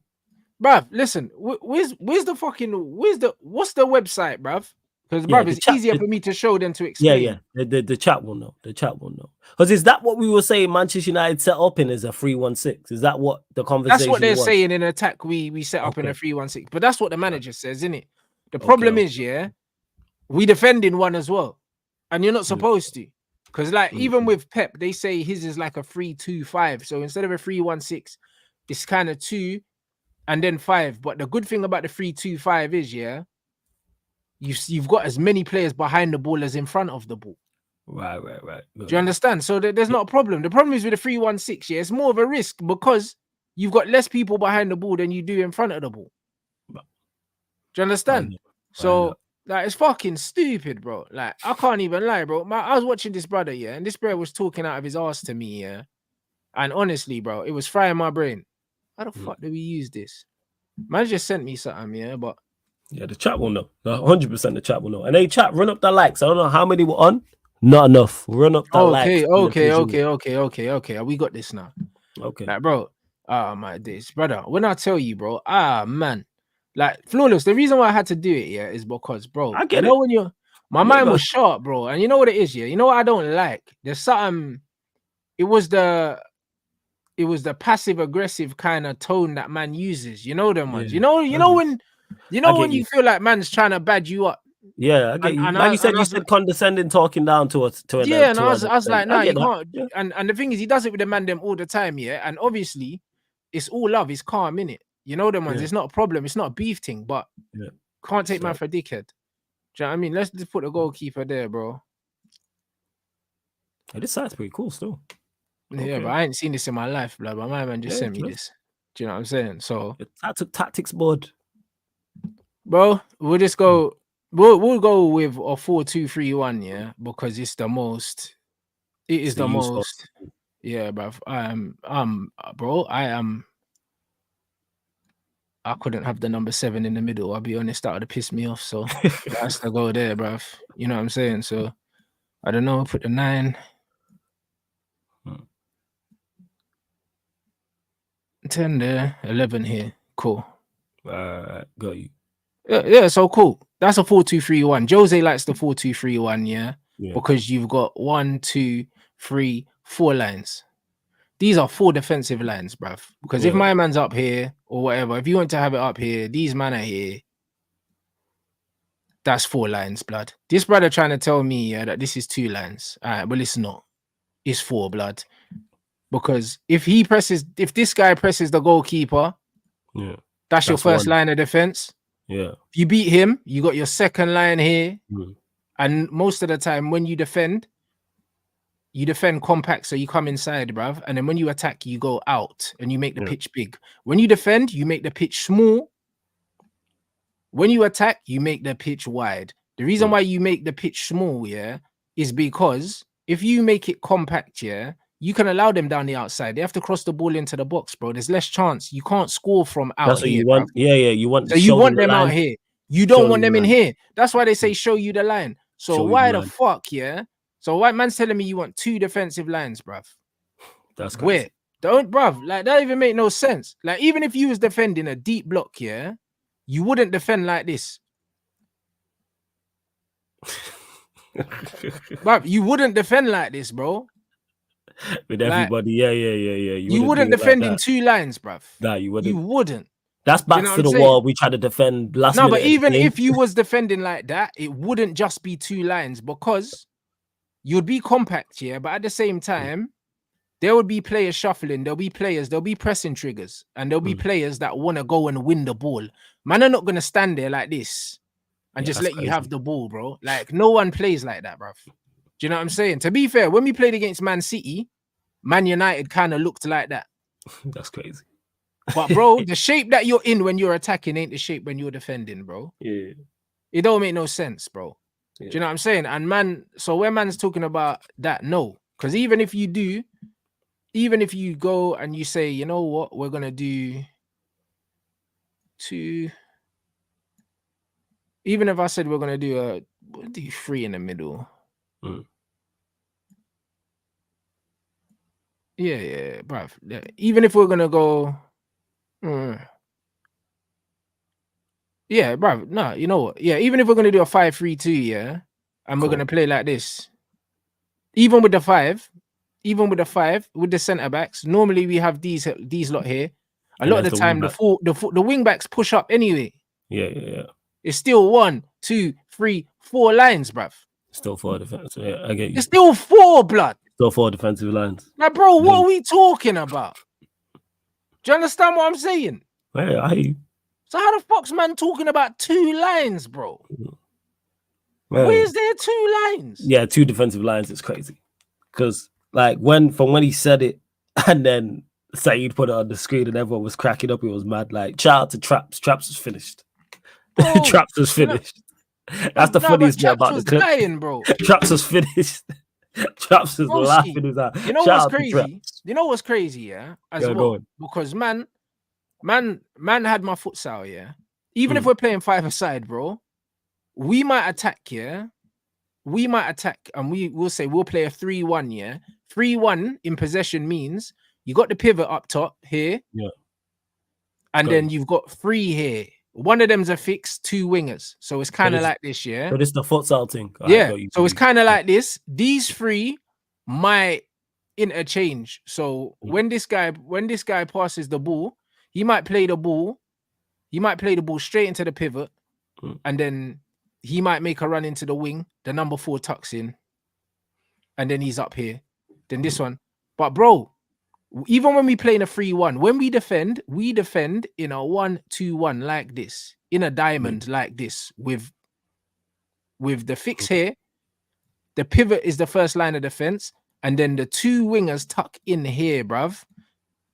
S1: Bruv, listen. What's the website, bruv? Because it's easier for me to show than to explain.
S2: Yeah. The chat will know. Because is that what we were saying Manchester United set up in as a 3-1-6? Is that what the conversation
S1: That's what they're
S2: was?
S1: saying in attack. We set up in a 3-1-6. But that's what the manager says, isn't it? The problem is, yeah, we defend in one as well. And you're not supposed to. Because like even with Pep, they say his is like a 3-2-5. So instead of a 3-1-6, it's kind of 2 and then 5. But the good thing about the 3-2-5 is, yeah, you've got as many players behind the ball as in front of the ball.
S2: Right.
S1: Do you understand? So there's not a problem. The problem is with the 3-1-6, yeah, it's more of a risk because you've got less people behind the ball than you do in front of the ball. Do you understand? So like it's fucking stupid, bro. Like I can't even lie, bro. I was watching this brother, yeah, and this brother was talking out of his ass to me, yeah. And honestly, bro, it was frying my brain. How the fuck do we use this? Man just sent me something, yeah, but
S2: yeah, the chat will know. 100% the chat will know. And hey, chat, run up the likes. I don't know how many were on. Not enough. Run up the likes.
S1: Okay. We got this now.
S2: Okay.
S1: Like, bro, my days, brother. When I tell you, bro, man, like flawless. The reason why I had to do it, yeah, is because, bro,
S2: I get it.
S1: When my mind was sharp, bro, and you know what it is, yeah. You know what I don't like? There's something. It was the passive aggressive kind of tone that man uses. You know them ones. You know when you feel like man's trying to bad you up.
S2: Yeah, I get you. Like you said condescending, talking down to us.
S1: Yeah, and I was like, nah, you can't. Yeah. And the thing is, he does it with the man them all the time, yeah. And obviously, it's all love. It's calm, innit? You know them ones. It's not a problem. It's not a beef thing, but can't take man for a dickhead. Do you know what I mean? Let's just put the goalkeeper there, bro.
S2: Hey, this site's pretty cool still.
S1: Yeah, but I ain't seen this in my life, blood. But my man just sent me this. Do you know what I'm saying? So
S2: tactics board,
S1: bro. We'll just go. We'll go with a 4-2-3-1, yeah, because it's the most. It is the most. Yeah, bro. Bro. I couldn't have the number 7 in the middle. I'll be honest, that would have pissed me off. So that's to go there, bro. You know what I'm saying? So I don't know. Put the 9. 10 there, 11 here. Cool.
S2: Got you.
S1: Yeah, so cool. That's a 4-2-3-1. Jose likes the 4-2-3-1, yeah, because you've got 1, 2, 3, 4 lines. These are 4 defensive lines, bruv. Because if my man's up here or whatever, if you want to have it up here, these men are here. That's 4 lines, blood. This brother trying to tell me that this is 2 lines. All right, well, it's not. It's 4, blood. Because if this guy presses the goalkeeper, that's your first line of defense.
S2: Yeah.
S1: If you beat him, you got your second line here. And most of the time when you defend compact, so you come inside, bruv. And then when you attack, you go out and you make the pitch big. When you defend, you make the pitch small. When you attack, you make the pitch wide. The reason why you make the pitch small, is because if you make it compact, you can allow them down the outside. They have to cross the ball into the box, bro. There's less chance. You can't score from out
S2: That's what
S1: here.
S2: You want. Yeah. You want.
S1: So you want them out here. You don't want them in here. That's why they say show you the line. So why the fuck, So white man's telling me you want 2 defensive lines, bruv.
S2: That's crazy.
S1: Don't, bruv. Like that even make no sense. Like even if you was defending a deep block, you wouldn't defend like this. Bruv, you wouldn't defend like this, bro.
S2: With everybody, yeah.
S1: You wouldn't defend in 2 lines, bruv.
S2: Nah, you wouldn't.
S1: You wouldn't.
S2: That's back to the wall. We try to defend last minute.
S1: No, but even if you was defending like that, it wouldn't just be 2 lines because you'd be compact, but at the same time, there would be players shuffling. There'll be pressing triggers, and there'll be players that want to go and win the ball. Man are not going to stand there like this and just let you have the ball, bro. Like, no one plays like that, bro. Do you know what I'm saying? To be fair, when we played against Man City, Man United kind of looked like that.
S2: That's crazy.
S1: But, bro, the shape that you're in when you're attacking ain't the shape when you're defending, bro.
S2: Yeah.
S1: It don't make no sense, bro.
S2: Yeah.
S1: Do you know what I'm saying? And man, so when man's talking about that, no. Because even if you go and you say, you know what, we're going to do two. Even if I said we're going to do 3 in the middle. Yeah, bruv. Yeah. Even if we're going to go... yeah, bruv. No, you know what? Yeah, even if we're going to do a 5-3-2, yeah, and we're going to play like this, even with the 5, with the centre backs, normally we have these lot here. A lot of the time, the wing backs push up anyway.
S2: Yeah.
S1: It's still 1, 2, 3, 4 lines, bruv.
S2: Still 4 defensive. Yeah, I get you.
S1: It's still 4, blood.
S2: Still 4 defensive lines.
S1: Now, bro, what are we talking about? Do you understand what I'm saying?
S2: Yeah, I hear you.
S1: So how the fuck's man talking about 2 lines, bro? Where's there 2 lines?
S2: Yeah, 2 defensive lines is crazy. Because like when he said it, and then Saeed put it on the screen and everyone was cracking up, it was mad. Like, shout out to Traps. Traps was finished. Traps was finished. That's the funniest bit about the clip.
S1: Dying, bro.
S2: Traps was finished. Traps was laughing his ass.
S1: You know what's crazy? You know what's crazy, yeah? As well, because man had my futsal, yeah. Even if we're playing 5-a-side, bro, we might attack, yeah. We might attack, and we'll say we'll play a 3-1, yeah. 3-1 in possession means you got the pivot up top here,
S2: yeah,
S1: and then you've got 3 here. One of them's a fixed, 2 wingers, so it's kind of like this, yeah.
S2: So this is the futsal thing,
S1: yeah. So it's kind of like this. These 3 might interchange. So when this guy passes the ball, he might play the ball. He might play the ball straight into the pivot, and then he might make a run into the wing. The number 4 tucks in, and then he's up here. Then this one. But bro, even when we play in a 3-1, when we defend in a 1-2-1 like this, in a diamond like this, with the fix here. The pivot is the first line of defense, and then the 2 wingers tuck in here, bruv.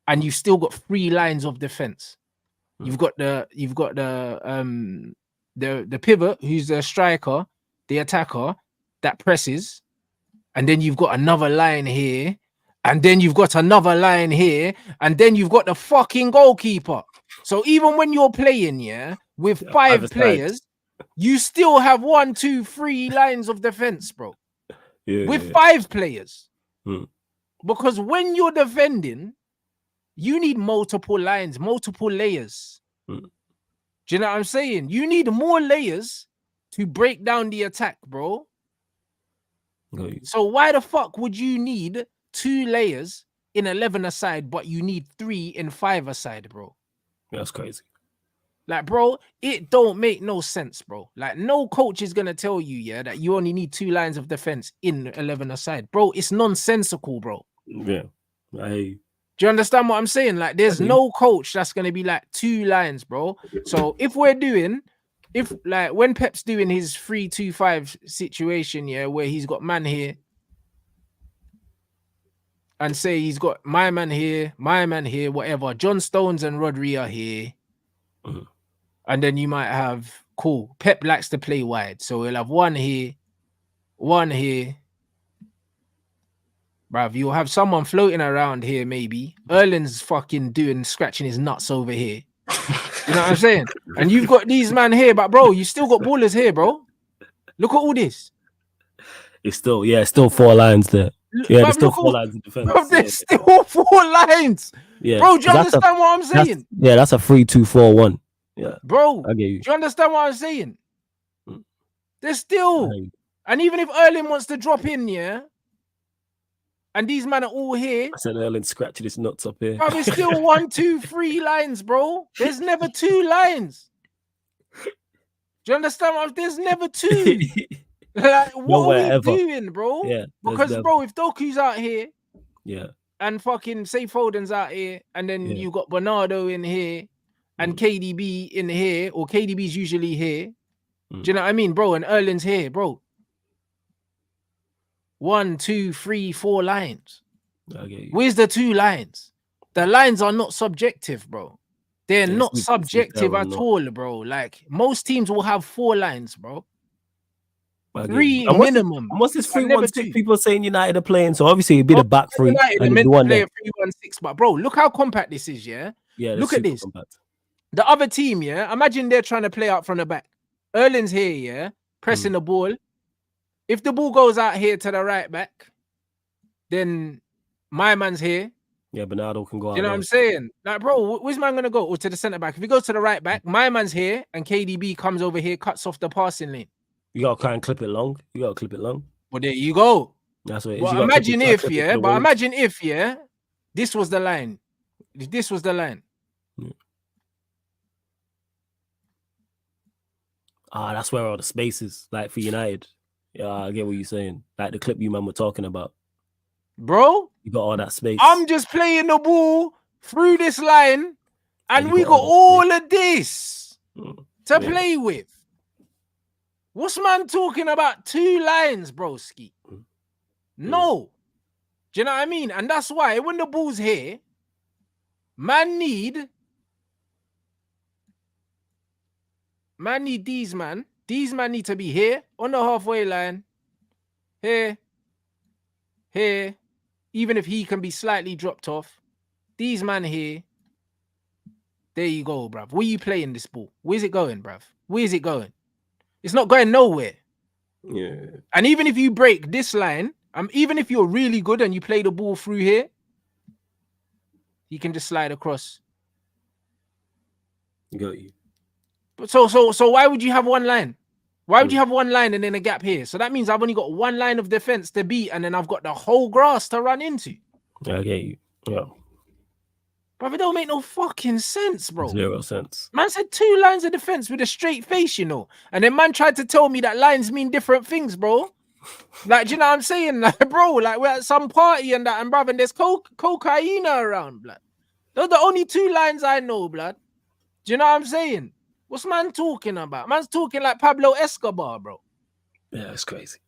S1: And you've still got 3 lines of defense. You've got the pivot, who's the striker, the attacker that presses, and then you've got another line here, and then you've got another line here, and then you've got the fucking goalkeeper. So even when you're playing, yeah, with 5 players, you still have 1, 2, 3 lines of defense, bro. With 5 players. Because when you're defending, you need multiple lines, multiple layers. Do you know what I'm saying? You need more layers to break down the attack, bro. So why the fuck would you need 2 layers in 11-a-side, but you need 3 in 5-a-side, bro?
S2: That's crazy.
S1: Like, bro, it don't make no sense, bro. Like, no coach is gonna tell you, yeah, that you only need 2 lines of defense in 11-a-side, bro. It's nonsensical, bro.
S2: Yeah,
S1: do you understand what I'm saying? Like, there's no coach that's gonna be like 2 lines, bro. So if when Pep's doing his 3-2-5 situation, yeah, where he's got man here, and say he's got my man here, whatever. John Stones and Rodri are here. And then you might have, Pep likes to play wide. So he'll have 1 here, 1 here. Bruv, you'll have someone floating around here, maybe. Erling's fucking scratching his nuts over here. You know what I'm saying? And you've got these man here, but bro, you still got ballers here, bro. Look at all this.
S2: It's still 4 lines there. Yeah, there's still 4 lines in defense.
S1: Bro, there's still 4 lines.
S2: Yeah.
S1: Bro, do you understand what I'm saying?
S2: That's a 3-2-4-1. Yeah.
S1: Bro,
S2: I get you.
S1: Do you understand what I'm saying? There's still, and even if Erling wants to drop in, yeah, and these men are all here.
S2: I said Erling scratching his nuts up here.
S1: Bro, there's still 1, 2, 3 lines, bro. There's never 2 lines. Do you understand? There's never 2. Like, what are we doing, bro?
S2: Yeah.
S1: Because, bro, if Doku's out here,
S2: yeah,
S1: and fucking say Foden's out here, and then you got Bernardo in here, and KDB in here, or KDB's usually here, Do you know what I mean, bro? And Erling's here, bro. 1, 2, 3, 4 lines. Where's the 2 lines? The lines are not subjective, bro. They're not subjective at all, bro. Like most teams will have 4 lines, bro. 3 minimum.
S2: What's this 3-1-6 people saying United are playing? So obviously it'd be the back 3.
S1: United are meant to play a 3-1-6, but bro, look how compact this is, yeah?
S2: Yeah,
S1: look at this.
S2: Compact.
S1: The other team, yeah? Imagine they're trying to play out from the back. Erling's here, yeah? Pressing the ball. If the ball goes out here to the right back, then my man's here.
S2: Yeah, Bernardo can go out.
S1: You know what I'm saying? Like, bro, where's man going to go? Or to the centre back. If he goes to the right back, my man's here, and KDB comes over here, cuts off the passing lane.
S2: You got to try and clip it long.
S1: Well, there you go.
S2: That's what it is.
S1: Well, imagine if, yeah, this was the line. This was the line.
S2: That's where all the space is, like for United. Yeah, I get what you're saying. Like the clip you man were talking about.
S1: Bro,
S2: you got all that space.
S1: I'm just playing the ball through this line, and we got all of this to play with. What's man talking about 2 lines, broski? No. Do you know what I mean? And that's why when the ball's here, these man. These man need to be here on the halfway line. Here. Even if he can be slightly dropped off. These man here. There you go, bruv. Where you playing this ball? Where's it going, bruv? Where's it going? It's not going nowhere.
S2: Yeah.
S1: And even if you break this line, even if you're really good and you play the ball through here, he can just slide across.
S2: Got you.
S1: But so why would you have 1 line? Why would you have 1 line and then a gap here? So that means I've only got 1 line of defense to beat, and then I've got the whole grass to run into.
S2: I get you. Yeah.
S1: But it don't make no fucking sense, bro.
S2: 0 sense.
S1: Man said 2 lines of defense with a straight face, you know. And then man tried to tell me that lines mean different things, bro. Like, do you know what I'm saying? Like, bro, like we're at some party and that, and bruv, and there's cocaine around, blood. Those are the only 2 lines I know, blood. Do you know what I'm saying? What's man talking about? Man's talking like Pablo Escobar, bro.
S2: Yeah, it's crazy.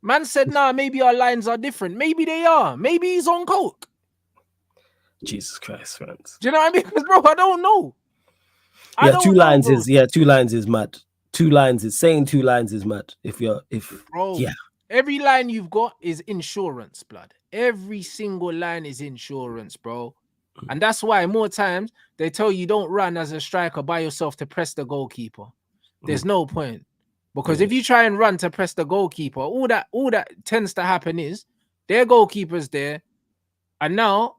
S1: Man said, nah, maybe our lines are different. Maybe they are. Maybe he's on coke.
S2: Jesus Christ, friends.
S1: Do you know what I mean? Because, bro, I don't know.
S2: Yeah, 2 lines is mad. 2 lines is saying 2 lines is mad.
S1: Every line you've got is insurance, blood. Every single line is insurance, bro. And that's why more times they tell you don't run as a striker by yourself to press the goalkeeper. There's no point. Because if you try and run to press the goalkeeper, all that tends to happen is their goalkeeper's there, and now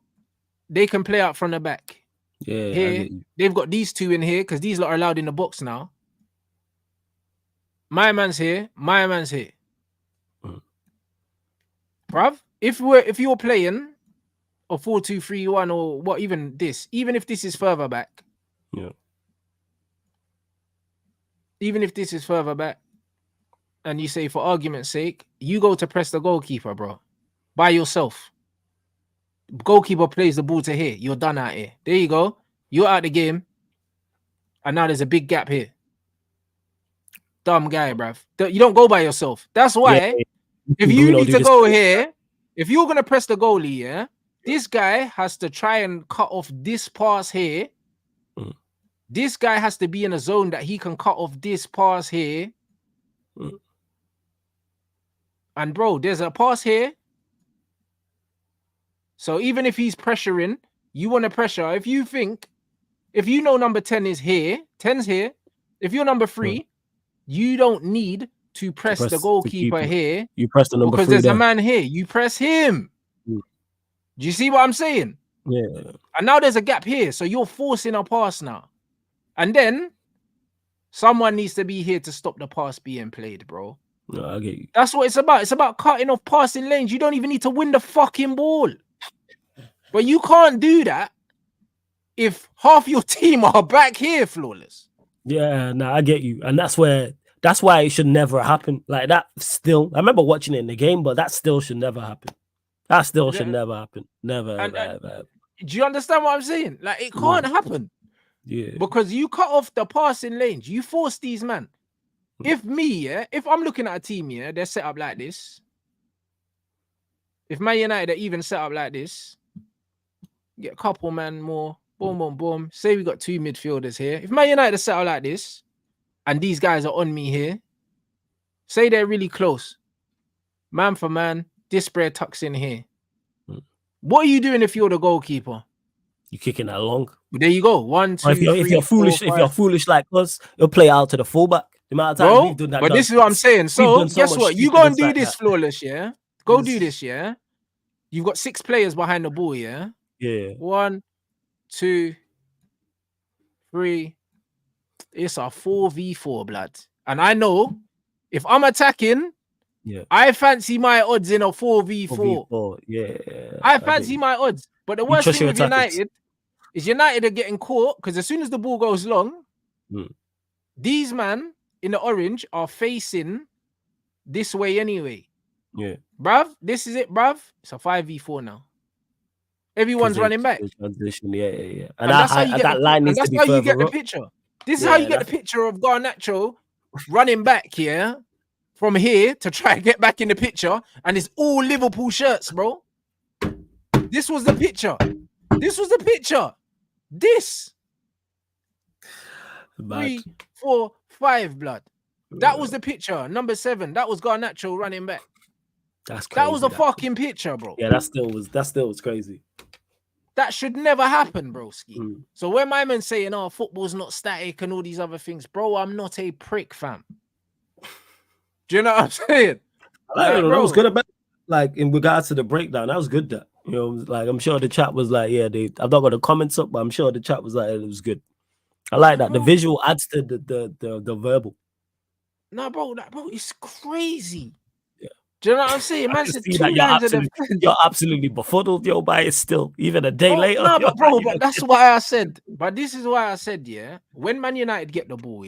S1: they can play out from the back.
S2: Yeah.
S1: Here, they've got these 2 in here because these lot are allowed in the box now. My man's here. My man's here. Bruv, if you're playing a 4-2-3-1 or what, even if this is further back.
S2: Yeah.
S1: Even if this is further back, and you say, for argument's sake, you go to press the goalkeeper, bro, by yourself. Goalkeeper plays the ball to here. You're done out here. There you go. You're out the game. And now there's a big gap here. Dumb guy, bruv. You don't go by yourself. That's why, if you need to go here, if you're going to press the goalie, yeah, this guy has to try and cut off this pass here. This guy has to be in a zone that he can cut off this pass here. And bro, there's a pass here. So even if he's pressuring, you want to pressure. If you know number 10 is here, 10's here. If you're number 3, you don't need to press the goalkeeper here.
S2: You press the number 3
S1: because there's a man here. You press him. Do you see what I'm saying?
S2: Yeah.
S1: And now there's a gap here. So you're forcing a pass now. And then someone needs to be here to stop the pass being played, bro.
S2: No, I get you.
S1: That's what it's about. It's about cutting off passing lanes. You don't even need to win the fucking ball. But you can't do that if half your team are back here flawless.
S2: Yeah, no, I get you. And that's why it should never happen. Like that still, I remember watching it in the game, but that still should never happen. That still should never happen. Never, ever.
S1: Do you understand what I'm saying? Like, it can't happen.
S2: Yeah.
S1: Because you cut off the passing lanes. You force these men. if I'm looking at a team, they're set up like this. If Man United are even set up like this, get a couple man more, boom, boom, boom. Say we got 2 midfielders here. If Man United are set up like this, and these guys are on me here, say they're really close, man for man, this spread tucks in here. What are you doing if you're the goalkeeper?
S2: You're kicking that long.
S1: There you go. 1, 2, 3,
S2: if you're foolish,
S1: 4, 5.
S2: if you're foolish like us, you'll play out to the fullback. The amount of times we've done that.
S1: But this is what I'm saying. So guess what? You go and do this flawless, yeah? Go do this, yeah? You've got 6 players behind the ball, yeah?
S2: Yeah.
S1: 1, 2, 3. It's a 4v4, blood. And I know if I'm attacking, I fancy my odds in a 4v4.
S2: Yeah.
S1: I fancy my odds. But the worst thing with United is United are getting caught because as soon as the ball goes long, these man in the orange are facing this way anyway.
S2: Yeah.
S1: Bruv, this is it, bruv. It's a 5v4 now. Everyone's running back.
S2: Transition, yeah.
S1: And that's how you get the picture. This is how you get the picture of Garnacho running back here from here to try and get back in the picture. And it's all Liverpool shirts, bro. This was the picture. This. 3, 4, 5, blood. That was the picture. Number 7. That was Garnacho running back.
S2: That's crazy.
S1: That was a fucking picture, bro.
S2: Yeah, that still was crazy.
S1: That should never happen, broski. So when my man's saying, "Oh, football's not static" and all these other things, bro, I'm not a prick, fam. Do you know what I'm saying?
S2: That was good about, like, in regards to the breakdown. That was good. That, you know, like, I'm sure the chat was like, I've not got the comments up, but I'm sure the chat was like, it was good. I like that. The visual adds to the verbal.
S1: No, bro, it's crazy. Do you know what I'm saying? Man said
S2: you're absolutely befuddled, by it still, even a day later.
S1: No, but that's why I said. But this is why I said, when Man United get the ball,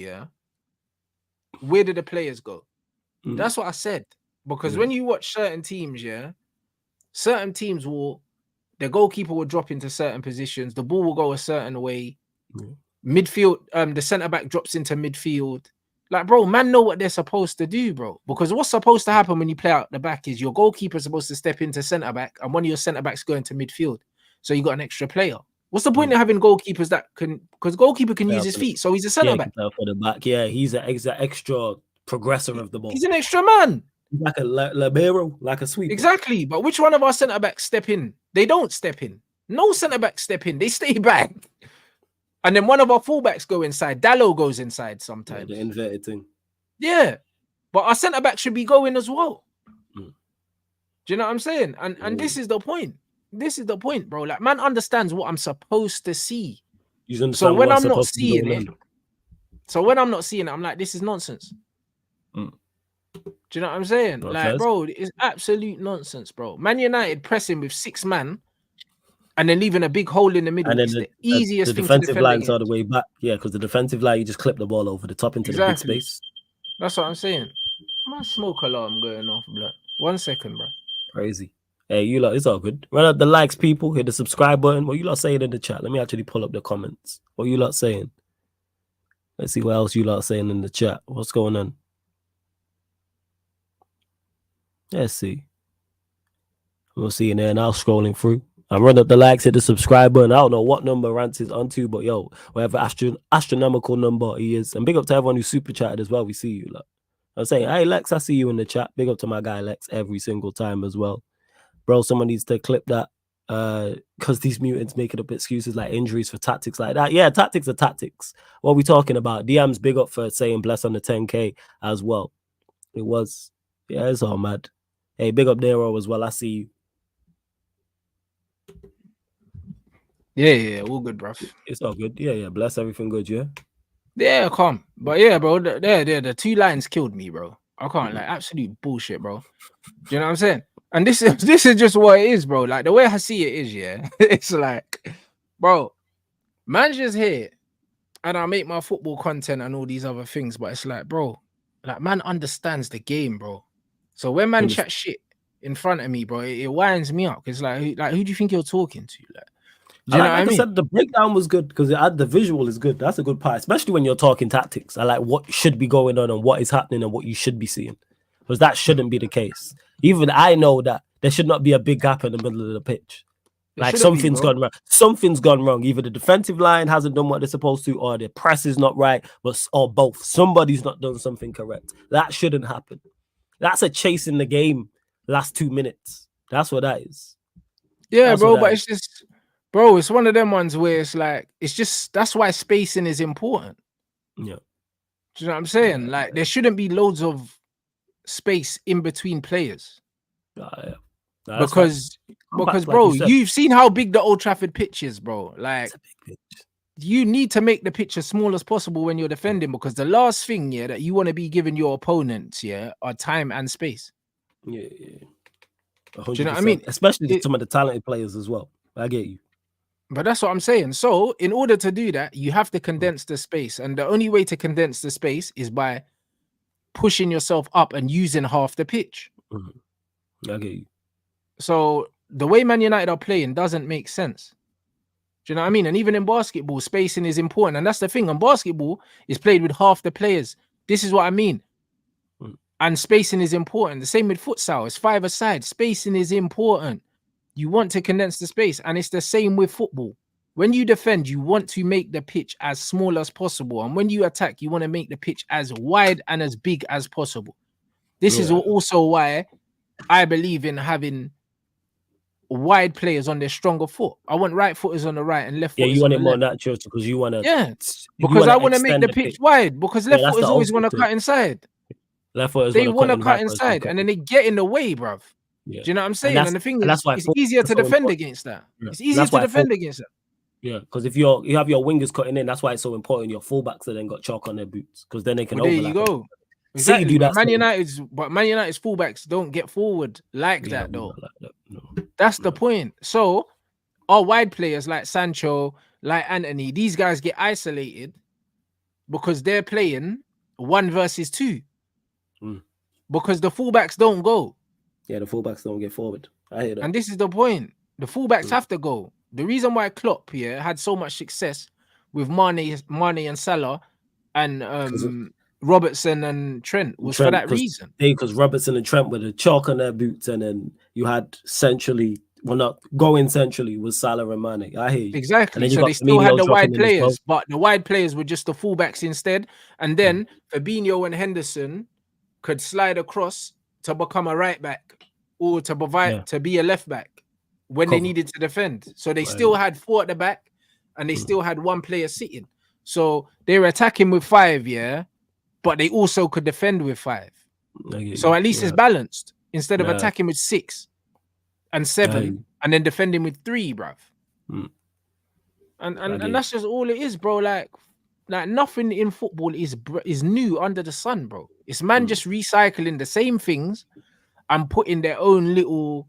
S1: where do the players go? That's what I said. Because when you watch certain teams, certain teams the goalkeeper will drop into certain positions, the ball will go a certain way. Midfield, the centre back drops into midfield. Like, bro, man know what they're supposed to do, bro. Because what's supposed to happen when you play out the back is your goalkeeper's supposed to step into centre back and one of your centre backs go into midfield. So you got an extra player. What's the point of having goalkeepers that can, because goalkeeper can use his feet, so he's a centre back.
S2: For the back, he's an extra progressor of the ball.
S1: He's an extra man.
S2: He's like a libero, like a sweeper.
S1: Exactly. But which one of our centre backs step in? They don't step in. No centre backs step in. They stay back. And then one of our fullbacks go inside. Dallo goes inside sometimes.
S2: The inverted thing.
S1: Yeah. But our centre back should be going as well. Do you know what I'm saying? And this is the point. This is the point, bro. Like, man understands what I'm supposed to see. So when I'm not seeing it, I'm like, this is nonsense. Do you know what I'm saying? Like, bro, it's absolute nonsense, bro. Man United pressing with 6 man. And then leaving a big hole in the middle.
S2: And then
S1: the easiest thing
S2: defensive line's all the way back. Yeah, because the defensive line, you just clip the ball over the top into the big space.
S1: That's what I'm saying. My smoke alarm going off, blood. 1 second, bro.
S2: Crazy. Hey, you lot, it's all good. Run up the likes, people. Hit the subscribe button. What you lot saying in the chat? Let me actually pull up the comments. What you lot saying? Let's see what else you lot saying in the chat. What's going on? Let's see. We'll see in there now, scrolling through. And run up the likes, hit the subscribe button. I don't know what number Rants is onto, but yo, whatever astronomical number he is. And big up to everyone who super chatted as well. We see you. Like, I'm saying, hey, Lex, I see you in the chat. Big up to my guy, Lex, every single time as well. Bro, someone needs to clip that because these mutants making up excuses like injuries for tactics like that. Yeah, tactics are tactics. What are we talking about? DM's big up for saying bless on the 10K as well. It was, it's all mad. Hey, big up Nero as well. I see you.
S1: Yeah, all good, bro.
S2: It's all good. Yeah, bless, everything good, yeah?
S1: Yeah, calm. But yeah, bro, the 2 lines killed me, bro. I can't, like, absolute bullshit, bro. Do you know what I'm saying? And this is just what it is, bro. Like, the way I see it is, it's like, bro, man's just here and I make my football content and all these other things, but it's like, bro, like, man understands the game, bro. So when man chat shit in front of me, bro, it winds me up. It's like, who do you think you're talking to? Like, Do you know what I mean?
S2: I said, the breakdown was good because the visual is good. That's a good part, especially when you're talking tactics. I like what should be going on and what is happening and what you should be seeing, because that shouldn't be the case. Even I know that there should not be a big gap in the middle of the pitch. Like something's gone wrong. Something's gone wrong. Either the defensive line hasn't done what they're supposed to, or the press is not right, or both. Somebody's not done something correct. That shouldn't happen. That's a chase in the game last 2 minutes. That's what that is.
S1: Yeah, bro, but it's just, bro, it's one of them ones where it's like, it's just, that's why spacing is important.
S2: Yeah.
S1: Do you know what I'm saying? Yeah. Like, there shouldn't be loads of space in between players.
S2: Yeah.
S1: Because bro, you've seen how big the Old Trafford pitch is, bro. Like, you need to make the pitch as small as possible when you're defending, because the last thing, that you want to be giving your opponents, are time and space.
S2: Yeah. 100%.
S1: Do you know what I mean?
S2: Especially some of the talented players as well. I get you.
S1: But that's what I'm saying. So, in order to do that, you have to condense the space. And the only way to condense the space is by pushing yourself up and using half the pitch.
S2: I get you.
S1: So the way Man United are playing doesn't make sense. Do you know what I mean? And even in basketball, spacing is important. And that's the thing. On basketball, it's played with half the players. This is what I mean. And spacing is important. The same with futsal. It's 5-a-side. Spacing is important. You want to condense the space. And it's the same with football. When you defend, you want to make the pitch as small as possible. And when you attack, you want to make the pitch as wide and as big as possible. This is also why I believe in having wide players on their stronger foot. I want right footers on the right and left footers.
S2: Yeah, you want it more natural because you want to.
S1: Yeah, because I want to make the pitch wide. Because left footers always want to cut inside.
S2: Left footers
S1: they want to cut inside, and then they get in the way, bruv.
S2: Yeah.
S1: Do you know what I'm saying? And the thing is, it's easier to defend against that. It's easier to defend against that.
S2: Yeah, because if you have your wingers cutting in, that's why it's so important. Your fullbacks have then got chalk on their boots, because then they can overlap. There you go.
S1: Exactly. But Man United's fullbacks don't get forward like that, though.
S2: No.
S1: That's the point. So our wide players like Sancho, like Anthony, these guys get isolated because they're playing 1 versus 2. Because the fullbacks don't go. Yeah,
S2: the fullbacks don't get forward. I hear that.
S1: And this is the point. The fullbacks have to go. The reason why Klopp had so much success with Mane and Salah and Robertson and Trent was for that reason.
S2: Because Robertson and Trent were the chalk on their boots, and then you had centrally, not going centrally, was Salah and Mane. I hear you.
S1: Exactly. So they still had the wide players, but the wide players were just the fullbacks instead. And then Fabinho and Henderson could slide across to become a right back or to provide to be a left back when they needed to defend. So they still had 4 at the back, and they still had 1 player sitting. So they were attacking with 5, but they also could defend with 5. So at least it's balanced instead of attacking with 6 and 7 and then defending with 3, bruv. And that's just all it is, bro. Like nothing in football is new under the sun, bro. It's man just recycling the same things and putting their own little,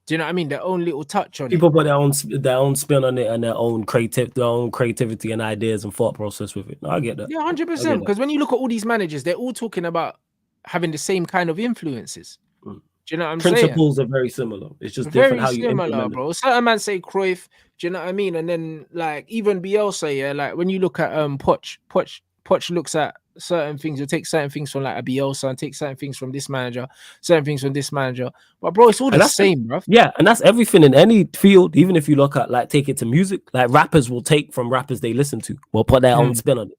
S1: do you know what I mean? Their own little touch on it.
S2: People put their own spin on it and their own creativity and ideas and thought process with it. No, I get that.
S1: Yeah, 100%. Because when you look at all these managers, they're all talking about having the same kind of influences. Do you know what I'm saying?
S2: Principles are very similar. It's just different how you implement it.
S1: Bro. Certain man say Cruyff, do you know what I mean? And then like even Bielsa, like when you look at Poch looks at certain things, you'll take certain things from like a Bielsa and take certain things from this manager, certain things from this manager. But bro, it's all the same, bro.
S2: Yeah, and that's everything in any field. Even if you look at take it to music, like rappers will take from rappers they listen to, will put their own spin on it.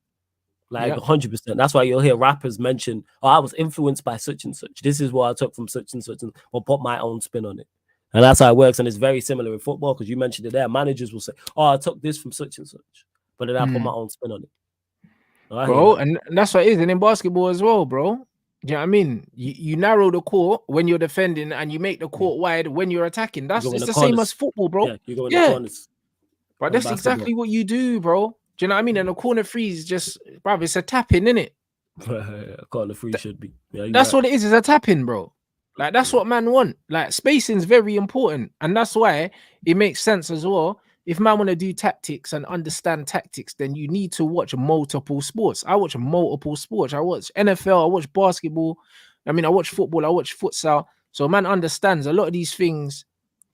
S2: Like 100%. That's why you'll hear rappers mention, "Oh, I was influenced by such and such. This is what I took from such and such, and will put my own spin on it." And that's how it works. And it's very similar in football, because you mentioned it there. Managers will say, "Oh, I took this from such and such, but then I put my own spin on it."
S1: Bro, and that's what it is. And in basketball as well, bro. Do you know what I mean? You narrow the court when you're defending, and you make the court wide when you're attacking. It's the same as football, bro.
S2: Yeah, you go in the corners.
S1: But that's exactly what you do, bro. Do you know what I mean? And a corner free is just, bro, it's a tap-in, innit?
S2: A corner free should be. Yeah,
S1: that's what it is a tap-in, bro. Like, that's what man want. Like, spacing is very important. And that's why it makes sense as well. If man want to do tactics and understand tactics, then you need to watch multiple sports. I watch multiple sports. I watch NFL, I watch basketball. I mean, I watch football, I watch futsal. So man understands a lot of these things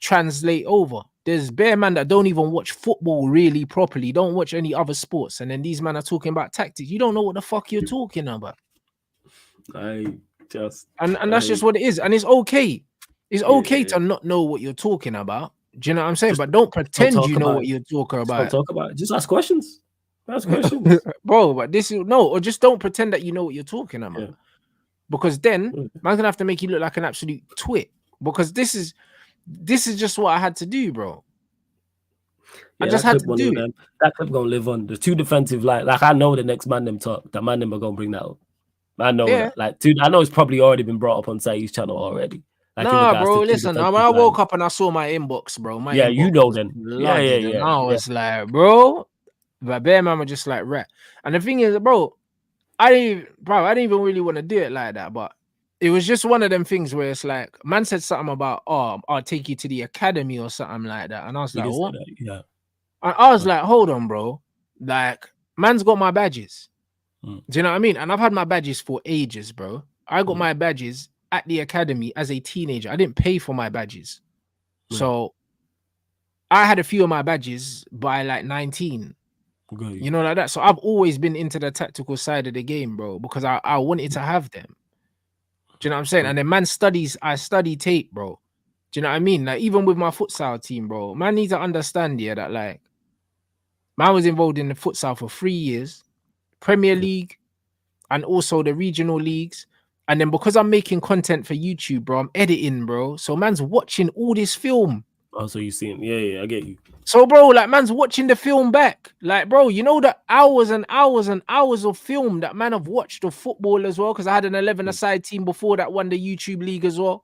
S1: translate over. there's bare man that don't even watch football really properly, don't watch any other sports, and then these men are talking about tactics. You don't know what the fuck you're talking about. And that's just what it is. And it's okay. It's okay to not know what you're talking about. Do you know what I'm saying? But don't pretend you know what you're talking about.
S2: Don't talk about it. Just ask questions. Ask questions.
S1: Bro, but this is no, or just don't pretend that you know what you're talking about. Yeah. Because then man's gonna have to make you look like an absolute twit. Because this is just what I had to do, bro. I just had to do it.
S2: That clip gonna live on. The two defensive line. Like I know the next man them talk. The man them are gonna bring that up. I know that. Like, dude, I know it's probably already been brought up on Saeed's channel already. Like,
S1: nah, bro, listen. When I woke up and I saw my inbox, bro. My inbox
S2: you know then.
S1: Yeah. And I was like, bro, but bear man was just like rat. And the thing is, bro, I didn't even really want to do it like that, but it was just one of them things where it's like, man said something about, oh, I'll take you to the academy or something like that, and I was like, what?
S2: Yeah.
S1: And I was like, hold on, bro. Like, man's got my badges. Do you know what I mean? And I've had my badges for ages, bro. I got my badges at the academy as a teenager. I didn't pay for my badges. So I had a few of my badges by like 19. Okay. You know, like that. So I've always been into the tactical side of the game, bro, because I wanted to have them. Do you know what I'm saying? And then man I study tape, bro. Do you know what I mean? Like, even with my futsal team, bro, man needs to understand here that, like, man was involved in the futsal for 3 years, Premier League, and also the regional leagues. And then because I'm making content for YouTube, bro, I'm editing, bro. So man's watching all this film.
S2: Oh, so you see him. Yeah, I get you.
S1: So, bro, like, man's watching the film back. Like, bro, you know the hours and hours and hours of film that man have watched of football as well, because I had an 11-a-side team before that won the YouTube league as well.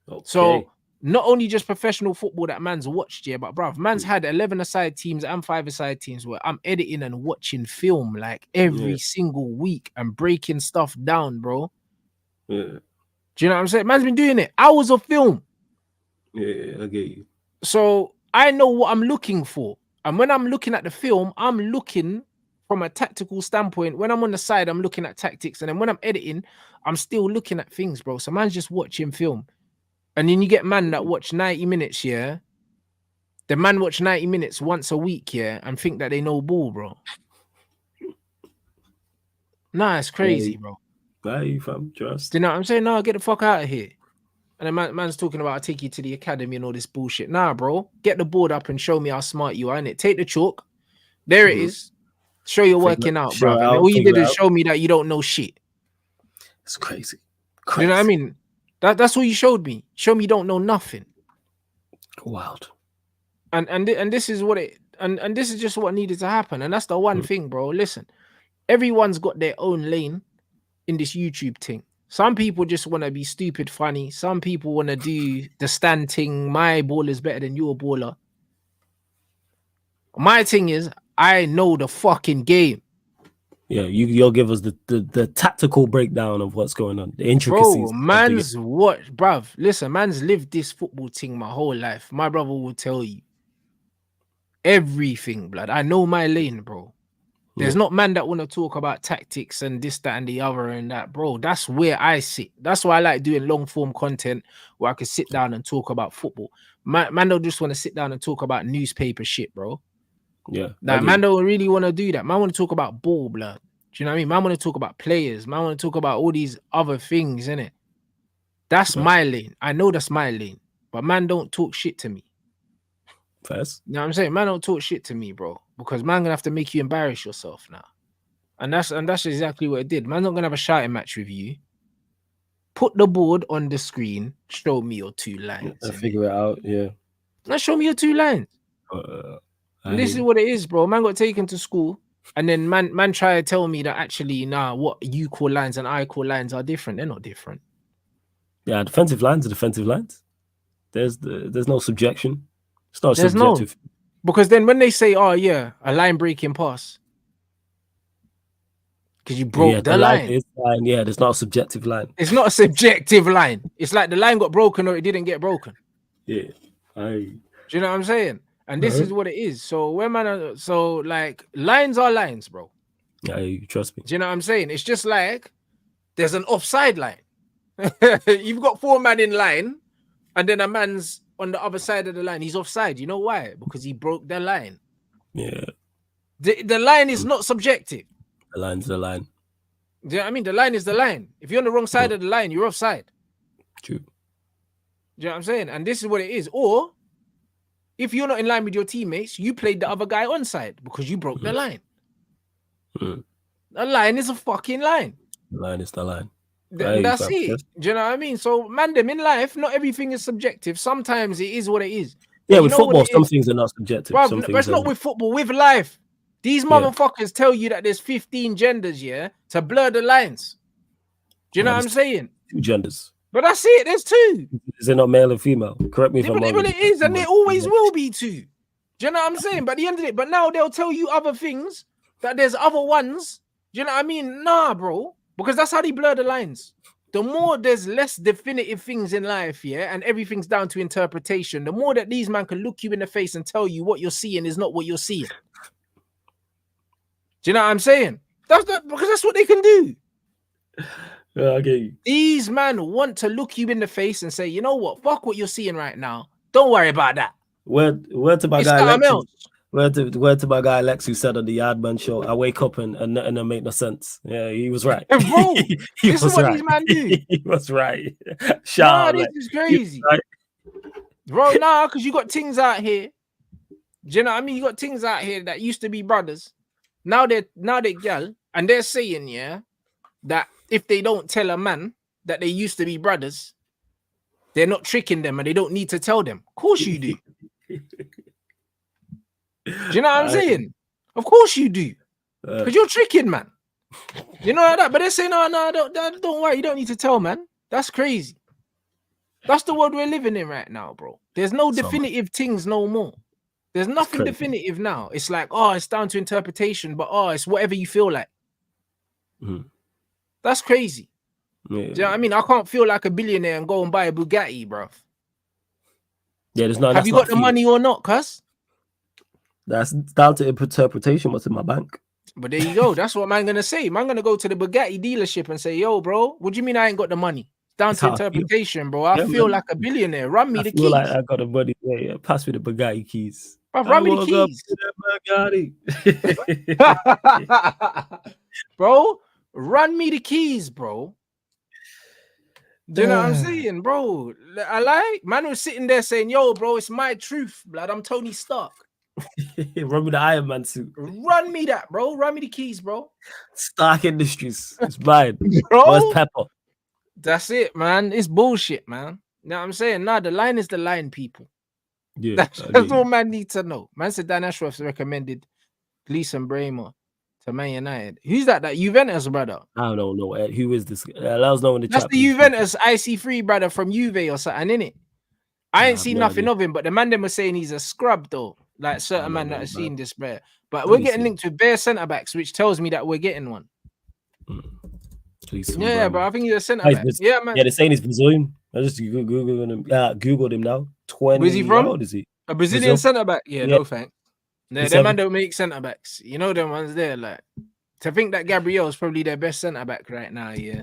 S1: Okay. So not only just professional football that man's watched, but bruv, man's had 11-a-side teams and 5-a-side teams where I'm editing and watching film like every single week and breaking stuff down, bro. Yeah. Do you know what I'm saying? Man's been doing it. Hours of film.
S2: Yeah, I get you.
S1: So I know what I'm looking for. And when I'm looking at the film, I'm looking from a tactical standpoint. When I'm on the side, I'm looking at tactics. And then when I'm editing, I'm still looking at things, bro. So man's just watching film. And then you get man that watch 90 minutes, The man watch 90 minutes once a week, and think that they know ball, bro. Nah, it's crazy, bro.
S2: Bye, fam. Trust.
S1: Do you know what I'm saying? No, get the fuck out of here. And then man's talking about, I'll take you to the academy and all this bullshit. Nah, bro. Get the board up and show me how smart you are, innit? Take the chalk. There it is. Show you're working out, bro. And all you did is show me that you don't know shit.
S2: It's crazy.
S1: You know what I mean? That's what you showed me. Show me you don't know nothing.
S2: Wild.
S1: And this is what and this is just what needed to happen. And that's the one thing, bro. Listen, everyone's got their own lane in this YouTube thing. Some people just want to be stupid funny. Some people want to do the stand thing. My ball is better than your baller. My thing is, I know the fucking game.
S2: Yeah, you'll give us the tactical breakdown of what's going on, the intricacies.
S1: Bro, man's what, bruv? Listen, man's lived this football thing my whole life. My brother will tell you everything, blood. I know my lane, bro. There's not man that want to talk about tactics and this, that, and the other and that, bro. That's where I sit. That's why I like doing long form content where I can sit down and talk about football. Man don't just want to sit down and talk about newspaper shit, bro.
S2: Yeah.
S1: Like, man don't really want to do that. Man want to talk about ball, blood. Do you know what I mean? Man want to talk about players. Man want to talk about all these other things, innit? That's my lane. I know that's my lane. But man don't talk shit to me.
S2: First.
S1: You know what I'm saying? Man don't talk shit to me, bro. Because man gonna have to make you embarrass yourself now. And that's exactly what it did. Man's not gonna have a shouting match with you. Put the board on the screen. Show me your 2 lines.
S2: I figure it out, yeah.
S1: Now show me your 2 lines. And this is what it is, bro. Man got taken to school, and then man try to tell me that actually, what you call lines and I call lines are different. They're not different.
S2: Yeah, defensive lines are defensive lines. There's no subjection. It's not subjective.
S1: No. Because then when they say, oh yeah, a line breaking pass, because you broke the line.
S2: Yeah, there's not a subjective line.
S1: It's not a subjective line. It's like the line got broken or it didn't get broken.
S2: Yeah.
S1: Do you know what I'm saying? And this is what it is. So when like lines are lines, bro.
S2: Yeah, you trust me.
S1: Do you know what I'm saying? It's just like there's an offside line. You've got 4 men in line, and then a man's on the other side of the line, he's offside. You know why? Because he broke the line.
S2: Yeah.
S1: The line is not subjective.
S2: The line's the line.
S1: Do you know what I mean? The line is the line. If you're on the wrong side of the line, you're offside.
S2: True.
S1: Do you know what I'm saying? And this is what it is. Or if you're not in line with your teammates, you played the other guy onside because you broke the line. The line is a fucking line.
S2: The line is the line.
S1: That's it. Do you know what I mean? So, man, them in life, not everything is subjective. Sometimes it is what it is.
S2: Yeah, with football, some things are not subjective.
S1: Bruv, but it's not with football, with life. These motherfuckers tell you that there's 15 genders, to blur the lines. Do you know what I'm saying?
S2: 2 genders.
S1: But that's it. There's 2.
S2: Is it not male and female? Correct me if I'm wrong.
S1: But it is, and it always will be 2. Do you know what I'm saying? But at the end of it, but now they'll tell you other things, that there's other ones. Do you know what I mean? Nah, bro. Because that's how they blur the lines. The more there's less definitive things in life, and everything's down to interpretation, the more that these men can look you in the face and tell you what you're seeing is not what you're seeing. Do you know what I'm saying? Because that's what they can do.
S2: Yeah, I get you.
S1: These men want to look you in the face and say, you know what? Fuck what you're seeing right now. Don't worry about that.
S2: Word to my guy Lex. Word to my guy Lex, who said on the Yardman show, I wake up and nothing make no sense. Yeah, he was right.
S1: Bro, this is what these men do.
S2: He was right.
S1: This is crazy. Right. Bro, because you got things out here. Do you know what I mean? You got things out here that used to be brothers. Now they're gal, and they're saying, that if they don't tell a man that they used to be brothers, they're not tricking them and they don't need to tell them. Of course you do. Do you know what I'm saying? Of course you do. Because you're tricking, man. You know that? But they're saying, no, don't worry. You don't need to tell, man. That's crazy. That's the world we're living in right now, bro. There's no definitive things no more. There's nothing definitive now. It's like, it's down to interpretation, but it's whatever you feel like. That's crazy. Yeah. Do you know what I mean? I can't feel like a billionaire and go and buy a Bugatti, bro.
S2: Yeah, there's no.
S1: Have you got the money or not, cuz?
S2: That's down to interpretation. What's in my bank?
S1: But there you go. That's what man gonna say. Man gonna go to the Bugatti dealership and say, "Yo, bro, what do you mean I ain't got the money?" Down to interpretation, bro. I feel like a billionaire. Run me the keys.
S2: Like I got the money. Yeah. Pass me the Bugatti keys.
S1: Run me the keys. Bro, run me the keys, bro. Do you know what I'm saying, bro? I like man was sitting there saying, "Yo, bro, it's my truth, blood. I'm Tony Stark."
S2: Run me the Iron Man suit.
S1: Run me that, bro. Run me the keys, bro.
S2: Stark Industries. It's mine.
S1: Bro,
S2: where's Pepper?
S1: That's it, man. It's bullshit, man. You know what I'm saying? Nah, the line is the line, people. Yeah, that's all man need to know. Man said Dan Ashworth's recommended Gleason Bramer to Man United. Who's that? That Juventus brother?
S2: I don't know. Who is this? Let us know in the chat.
S1: That's the Juventus IC3 brother from Juve or something, innit? I ain't seen nothing of him, but the man them was saying he's a scrub though. Like certain man that have seen this player. But we're getting linked with bare centre backs, which tells me that we're getting one. Yeah, bro. I think he's a centre back. Yeah, man.
S2: Yeah, they're saying he's Brazilian. I just googled him now. 20.
S1: Where's he from?
S2: How old is he?
S1: A Brazilian centre back. Yeah, no thanks. Them man don't make centre backs. You know them ones there. Like to think that Gabriel's probably their best centre back right now. Yeah.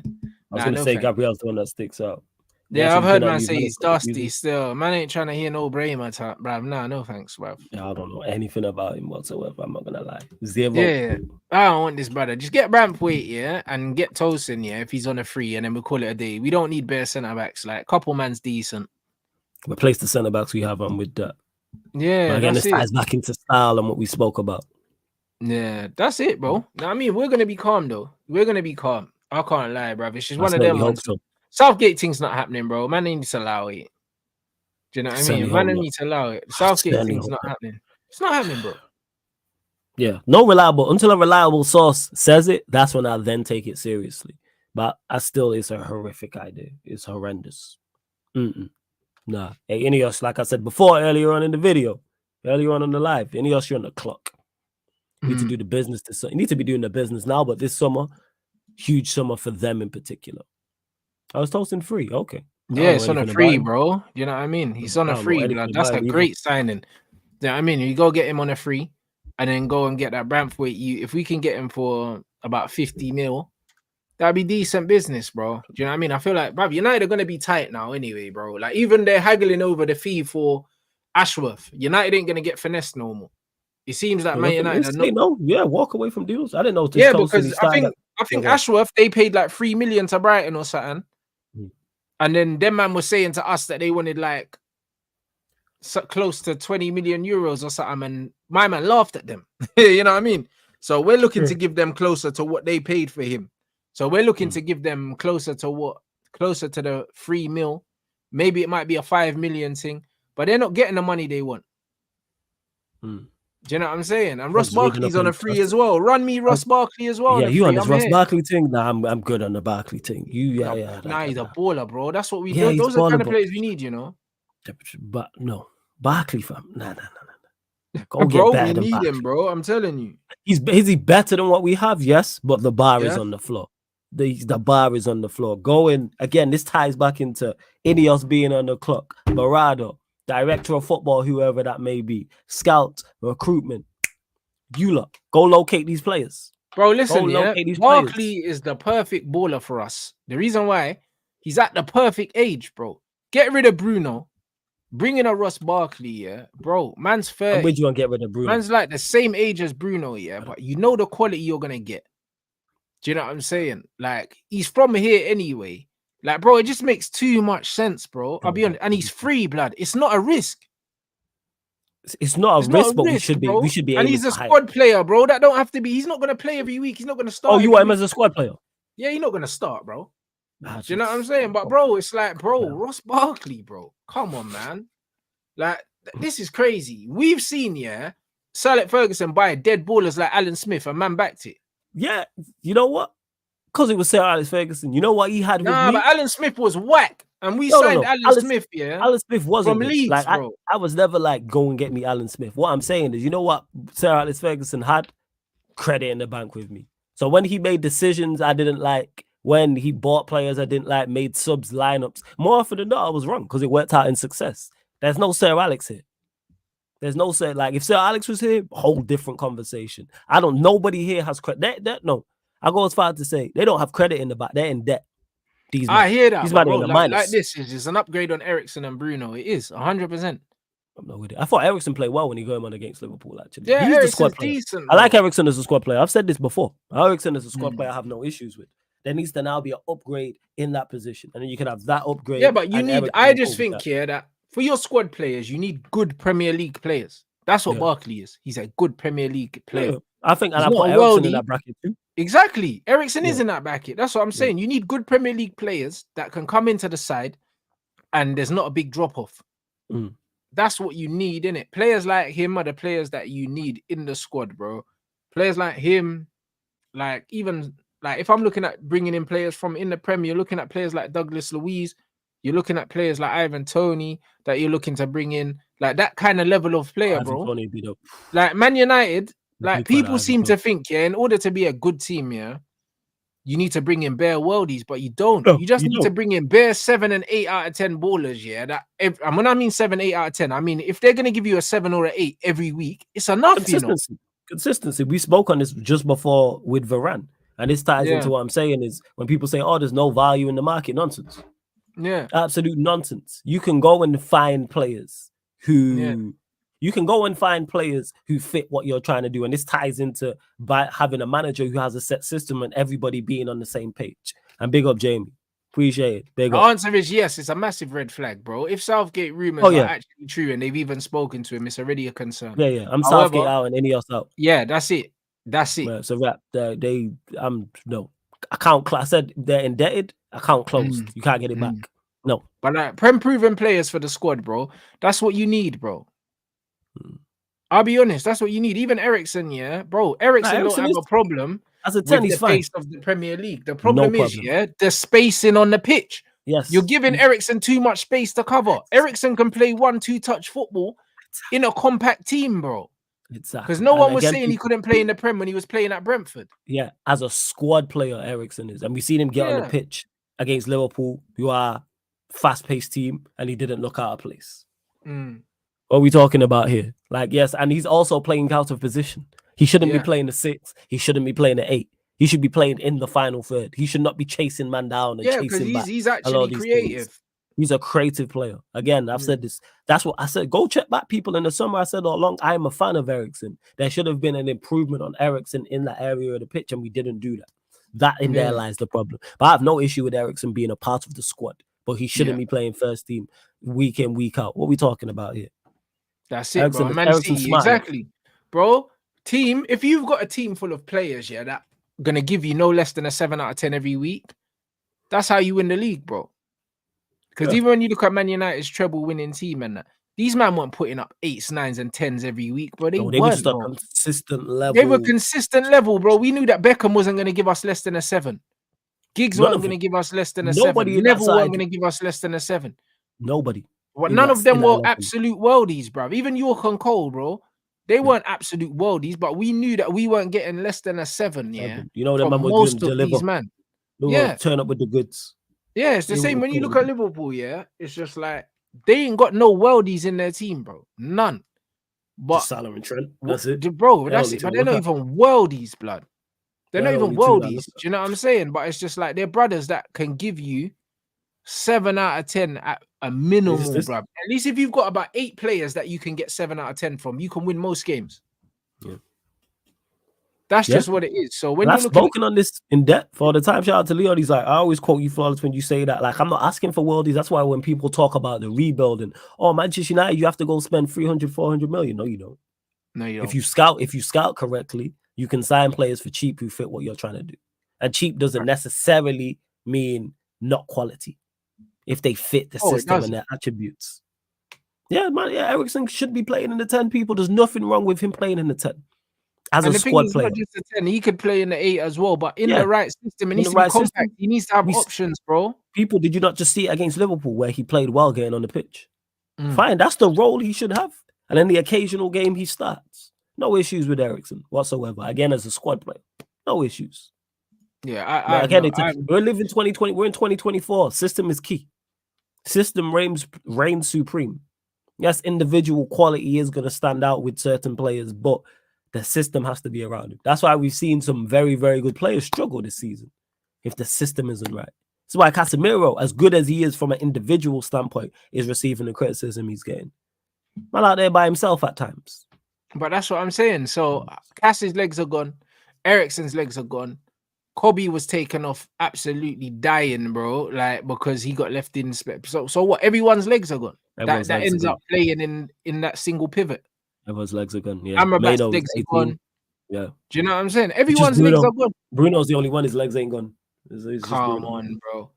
S2: I was gonna say Gabriel's the one that sticks out.
S1: Yeah, I've heard man say he's dusty still. Man ain't trying to hear no Bramer type, bruv. Nah, no thanks, bruv.
S2: Yeah, I don't know anything about him whatsoever. I'm not gonna lie. Zero.
S1: Yeah, I don't want this, brother. Just get Braithwaite, and get Tosin, if he's on a free, and then we'll call it a day. We don't need bare centre backs. Like couple man's decent.
S2: Replace the centre backs we have on with that.
S1: Yeah,
S2: but again, this ties back into style and what we spoke about.
S1: Yeah, that's it, bro. I mean, we're gonna be calm though. We're gonna be calm. I can't lie, bruv. It's just one of them ones. Southgate thing's not happening, bro. Man needs to allow it. Do you know what I mean? Man needs to allow it. Southgate thing's not happening. It's not happening, bro.
S2: Yeah, until a reliable source says it, that's when I then take it seriously. But it's a horrific idea. It's horrendous. Nah. Hey, Ineos, like I said before earlier on in the video, earlier on the live, Ineos, you're on the clock. You need to do the business. You need to be doing the business now, but this summer, huge summer for them in particular. I was Tosin free. Okay.
S1: Yeah, it's on a free, bro. You know what I mean? He's on a free. That's a great signing. You know what I mean? You go get him on a free and then go and get that Braithwaite. If we can get him for about 50 mil, That'd be decent business, bro. Do you know what I mean? I feel like, bro, United are gonna be tight now anyway, bro. Like even they're haggling over the fee for Ashworth. United ain't gonna get finessed no more. It seems like Man United are not.
S2: No, yeah, walk away from deals. I didn't know this.
S1: Yeah, because I think Ashworth they paid like 3 million to Brighton or something, and then them man was saying to us that they wanted like close to 20 million euros or something, and my man laughed at them. You know what I mean? So we're looking to give them closer to what they paid for him. So we're looking to give them closer to the 3 mil. Maybe it might be a 5 million thing, but they're not getting the money they want. Do you know what I'm saying? And Ross Barkley's on a free as well. Run me Ross Barkley as well.
S2: Yeah, you on this Ross Barkley thing? Nah, I'm good on the Barkley thing.
S1: Nah, he's a baller, bro. That's what we do. Those are the kind of players we need, you know.
S2: But no, Barkley, fam. Nah.
S1: Go get better than Barkley. Him, bro. I'm telling you.
S2: Is he better than what we have? Yes, but the bar is on the floor. The bar is on the floor. Going again, this ties back into Ineos being on the clock. Barado, director of football, whoever that may be, scout, recruitment. You lot, go locate these players.
S1: Bro, listen, Barkley is the perfect baller for us. The reason why, he's at the perfect age, bro. Get rid of Bruno. Bring in a Ross Barkley, yeah, bro. Man's 30.
S2: Where'd you want to get rid of Bruno?
S1: Man's like the same age as Bruno, yeah, but you know the quality you're gonna get. Do you know what I'm saying? Like, he's from here anyway. Like, bro, it just makes too much sense, bro. I'll be honest. And he's free, blood. It's not a risk.
S2: It's not a risk, but we should be.
S1: And he's a squad player, bro. That don't have to be. He's not gonna play every week. He's not gonna start.
S2: Oh, you want him as a squad player?
S1: Yeah, he's not gonna start, bro. Do you know what I'm saying? But bro, it's like, bro, Ross Barkley, bro. Come on, man. Like, this is crazy. We've seen, Sir Alex Ferguson buy dead ballers like Alan Smith, and man backed it.
S2: Yeah, you know what? Because it was Sir Alex Ferguson. You know what he had with me?
S1: But Alan Smith was whack. And we signed Alan Smith,
S2: Alan Smith wasn't
S1: from Leeds,
S2: like,
S1: bro.
S2: I was never like, go and get me Alan Smith. What I'm saying is, you know what Sir Alex Ferguson had? Credit in the bank with me. So when he made decisions I didn't like, when he bought players I didn't like, made subs, lineups, more often than not, I was wrong because it worked out in success. There's no Sir Alex here. There's no Sir, like, if Sir Alex was here, whole different conversation. Nobody here has credit. No, I go as far as to say they don't have credit in the back. They're in debt.
S1: I hear that, bro. Like this is an upgrade on Eriksen and Bruno. It is 100%.
S2: I'm not with it. I thought Eriksen played well when he got him on against Liverpool, actually.
S1: Yeah,
S2: he's the squad player.
S1: Decent,
S2: I like Eriksen as a squad player. I've said this before. Eriksen as a squad player I have no issues with. There needs to now be an upgrade in that position. And then you can have that upgrade.
S1: Yeah, but you need, I just think here that for your squad players, you need good Premier League players. That's what Barkley is. He's a good Premier League player.
S2: Yeah. I think, and I put Eriksen in that bracket too.
S1: Exactly. Eriksen is in that bracket. That's what I'm saying. You need good Premier League players that can come into the side and there's not a big drop-off. That's what you need, innit? Players like him are the players that you need in the squad, bro. Players like him, like even like if I'm looking at bringing in players from in the Premier, you're looking at players like Douglas Luiz, you're looking at players like Ivan Toney that you're looking to bring in, like that kind of level of player, bro. Like Man United, like people seem to think, in order to be a good team, you need to bring in bare worldies, but you don't. You just need to bring in bare 7 and 8 out of 10 ballers, and when I mean 7, 8 out of 10, I mean if they're gonna give you a 7 or an 8 every week, it's enough.
S2: Consistency. We spoke on this just before with Varane, and this ties into what I'm saying is when people say, "Oh, there's no value in the market," nonsense.
S1: Yeah,
S2: absolute nonsense. You can go and find players who. You can go and find players who fit what you're trying to do. And this ties into by having a manager who has a set system and everybody being on the same page. And big up, Jamie. Appreciate it. Big up.
S1: The answer is yes. It's a massive red flag, bro. If Southgate rumors are actually true and they've even spoken to him, it's already a concern.
S2: Yeah. I'm Southgate out and Ineos out.
S1: Yeah, that's it. That's it.
S2: Well, it's a wrap. I said they're indebted. Account closed. You can't get it back. No.
S1: But like proven players for the squad, bro. That's what you need, bro. I'll be honest, that's what you need. Even Eriksen, bro. Eriksen don't have a problem
S2: as a 10,
S1: with the pace of the Premier League. The problem is, the spacing on the pitch.
S2: Yes,
S1: you're giving Eriksen too much space to cover. Eriksen can play 1-2 touch football in a compact team, bro.
S2: Exactly.
S1: Because no one was saying he couldn't play in the Prem when he was playing at Brentford.
S2: Yeah, as a squad player, Eriksen is, and we've seen him get on the pitch against Liverpool, who are a fast-paced team, and he didn't look out of place. What are we talking about here? Like, yes, and he's also playing out of position. He shouldn't be playing the 6. He shouldn't be playing the 8. He should be playing in the final third. He should not be chasing man down and chasing back.
S1: He's actually creative.
S2: He's a creative player. Again, I've said this. That's what I said. Go check back, people. In the summer, I said all along, I am a fan of Eriksen. There should have been an improvement on Eriksen in that area of the pitch, and we didn't do that. That in there lies the problem. But I have no issue with Eriksen being a part of the squad. But he shouldn't be playing first team week in, week out. What are we talking about here?
S1: That's it, bro. Man City, exactly. Bro, team, if you've got a team full of players, that going to give you no less than a 7 out of 10 every week, that's how you win the league, bro. Because even when you look at Man United's treble winning team and that, these men weren't putting up 8s, 9s, and 10s every week, bro. They weren't,
S2: were just a consistent level.
S1: They were consistent level, bro. We knew that Beckham wasn't going to give us less than a 7. Giggs wasn't going to give us less than a 7. Neville wasn't going to give us less than a 7.
S2: Nobody.
S1: But none of them were absolute worldies, bro. Even York and Cole, bro. They weren't absolute worldies, but we knew that we weren't getting less than a 7,
S2: You know, them man were
S1: most
S2: doing
S1: of
S2: deliver.
S1: These man.
S2: Turn up with the goods.
S1: Yeah, it's the same when you look at Liverpool, it's just like they ain't got no worldies in their team, bro. None. But
S2: Salah and Trent, that's it.
S1: Bro, that's it. But they're not even worldies, blood. They're not even worldies. Do you know what I'm saying? But it's just like they're brothers that can give you 7 out of 10 at a minimal, bro. At least if you've got about 8 players that you can get 7 out of 10 from, you can win most games.
S2: Yeah.
S1: That's just what it is. So when
S2: I've spoken on this in depth all the time. Shout out to Leon. He's like, I always quote you, Flawless, when you say that. Like, I'm not asking for worldies. That's why when people talk about the rebuilding, Manchester United, you have to go spend 300, 400 million. No, you don't.
S1: No, you don't.
S2: If you scout correctly, you can sign players for cheap who fit what you're trying to do. And cheap doesn't necessarily mean not quality if they fit the system and their attributes. Yeah, man. Yeah, Eriksen should be playing in the 10, people. There's nothing wrong with him playing in the 10. As a squad player.
S1: Not just a 10, he could play in the 8 as well, but in the right system, it needs to be compact. He needs to have options, bro.
S2: People, did you not just see it against Liverpool where he played well getting on the pitch? Fine, that's the role he should have. And then the occasional game he starts. No issues with Eriksen whatsoever. Again, as a squad player, no issues.
S1: Yeah,
S2: we're living 2020. We're in 2024. System is key. System reigns supreme. Yes, individual quality is going to stand out with certain players, but the system has to be around him. That's why we've seen some very, very good players struggle this season if the system isn't right. That's why Casemiro, as good as he is from an individual standpoint, is receiving the criticism he's getting. Man out there by himself at times.
S1: But that's what I'm saying. So Cass's legs are gone. Eriksen's legs are gone. Kobe was taken off absolutely dying, bro. Like, because he got left in. So what? Everyone's legs are gone. That ends up playing in that single pivot.
S2: Everyone's legs are gone. Yeah.
S1: Amrabat's legs are gone.
S2: Yeah.
S1: Do you know what I'm saying? Everyone's legs are gone.
S2: Bruno's the only one his legs ain't gone.
S1: Come on, bro.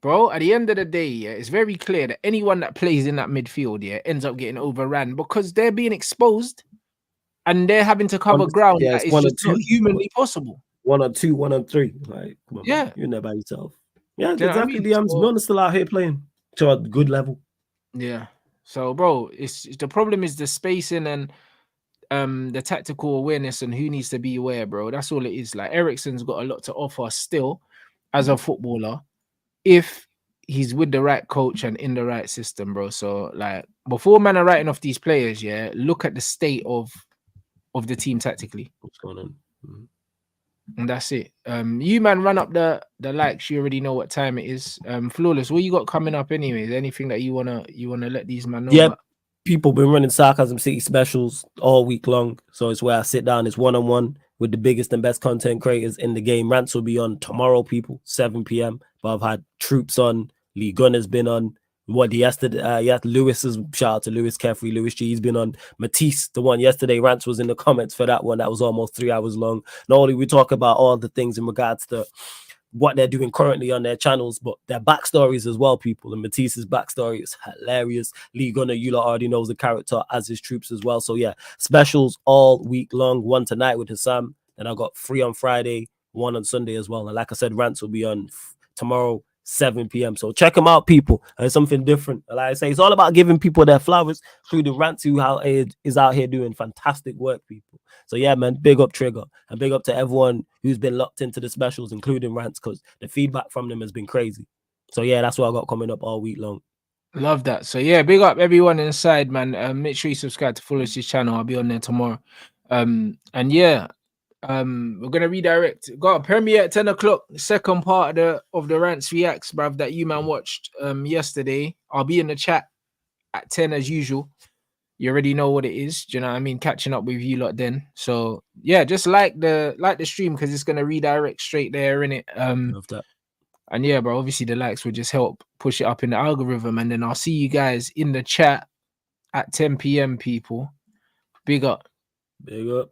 S1: Bro, at the end of the day, it's very clear that anyone that plays in that midfield, ends up getting overran because they're being exposed and they're having to cover ground that is just not humanly possible.
S2: 1 on 2, 1 on 3. Like, come on, man. You're in there by yourself. Yeah, exactly. Liam's still out here playing to a good level.
S1: Yeah. So, bro, the problem is the spacing and the tactical awareness and who needs to be aware, bro. That's all it is. Like, Eriksen's got a lot to offer still as a footballer if he's with the right coach and in the right system, bro. So, like, before man are writing off these players, look at the state of the team tactically.
S2: What's going on?
S1: And that's it. You man, run up the likes. You already know what time it is. Flawless, what you got coming up anyways? Anything that you wanna let these man know?
S2: Yeah, people been running Sarcasm City specials all week long. So it's where I sit down. It's 1-on-1 with the biggest and best content creators in the game. Rants will be on tomorrow, people, 7 p.m. But I've had Troops on. Lee Gunner's been on. Yesterday, Lewis's, shout out to Lewis Carefree, Lewis G, he's been on. Matisse, the one yesterday, Rants was in the comments for that one. That was almost 3 hours long. Not only we talk about all the things in regards to what they're doing currently on their channels, but their backstories as well, people. And Matisse's backstory is hilarious. Lee Gunner, you lot already knows the character, as his Troops as well. So yeah, specials all week long. 1 tonight with Hassam. Then I got 3 on Friday, 1 on Sunday as well. And like I said, Rants will be on tomorrow, 7 p.m. So check them out, people. It's something different. Like I say, it's all about giving people their flowers through the Rants who is out here doing fantastic work, people. So yeah, man, big up Trigger and big up to everyone who's been locked into the specials, including Rants, because the feedback from them has been crazy. So yeah, that's what I got coming up all week long.
S1: Love that. So yeah, big up everyone inside, man. Make sure you subscribe to Flawless's channel. I'll be on there tomorrow. And yeah, We're gonna redirect. Got a premiere at 10 o'clock. Second part of the Rants Reacts, bruv, that you man watched yesterday. I'll be in the chat at 10 as usual. You already know what it is. Do you know what I mean? Catching up with you lot then. So yeah, just like the stream because it's gonna redirect straight there, innit?
S2: Love that.
S1: And yeah, bro, obviously the likes will just help push it up in the algorithm. And then I'll see you guys in the chat at 10 p.m. people. Big up.
S2: Big up.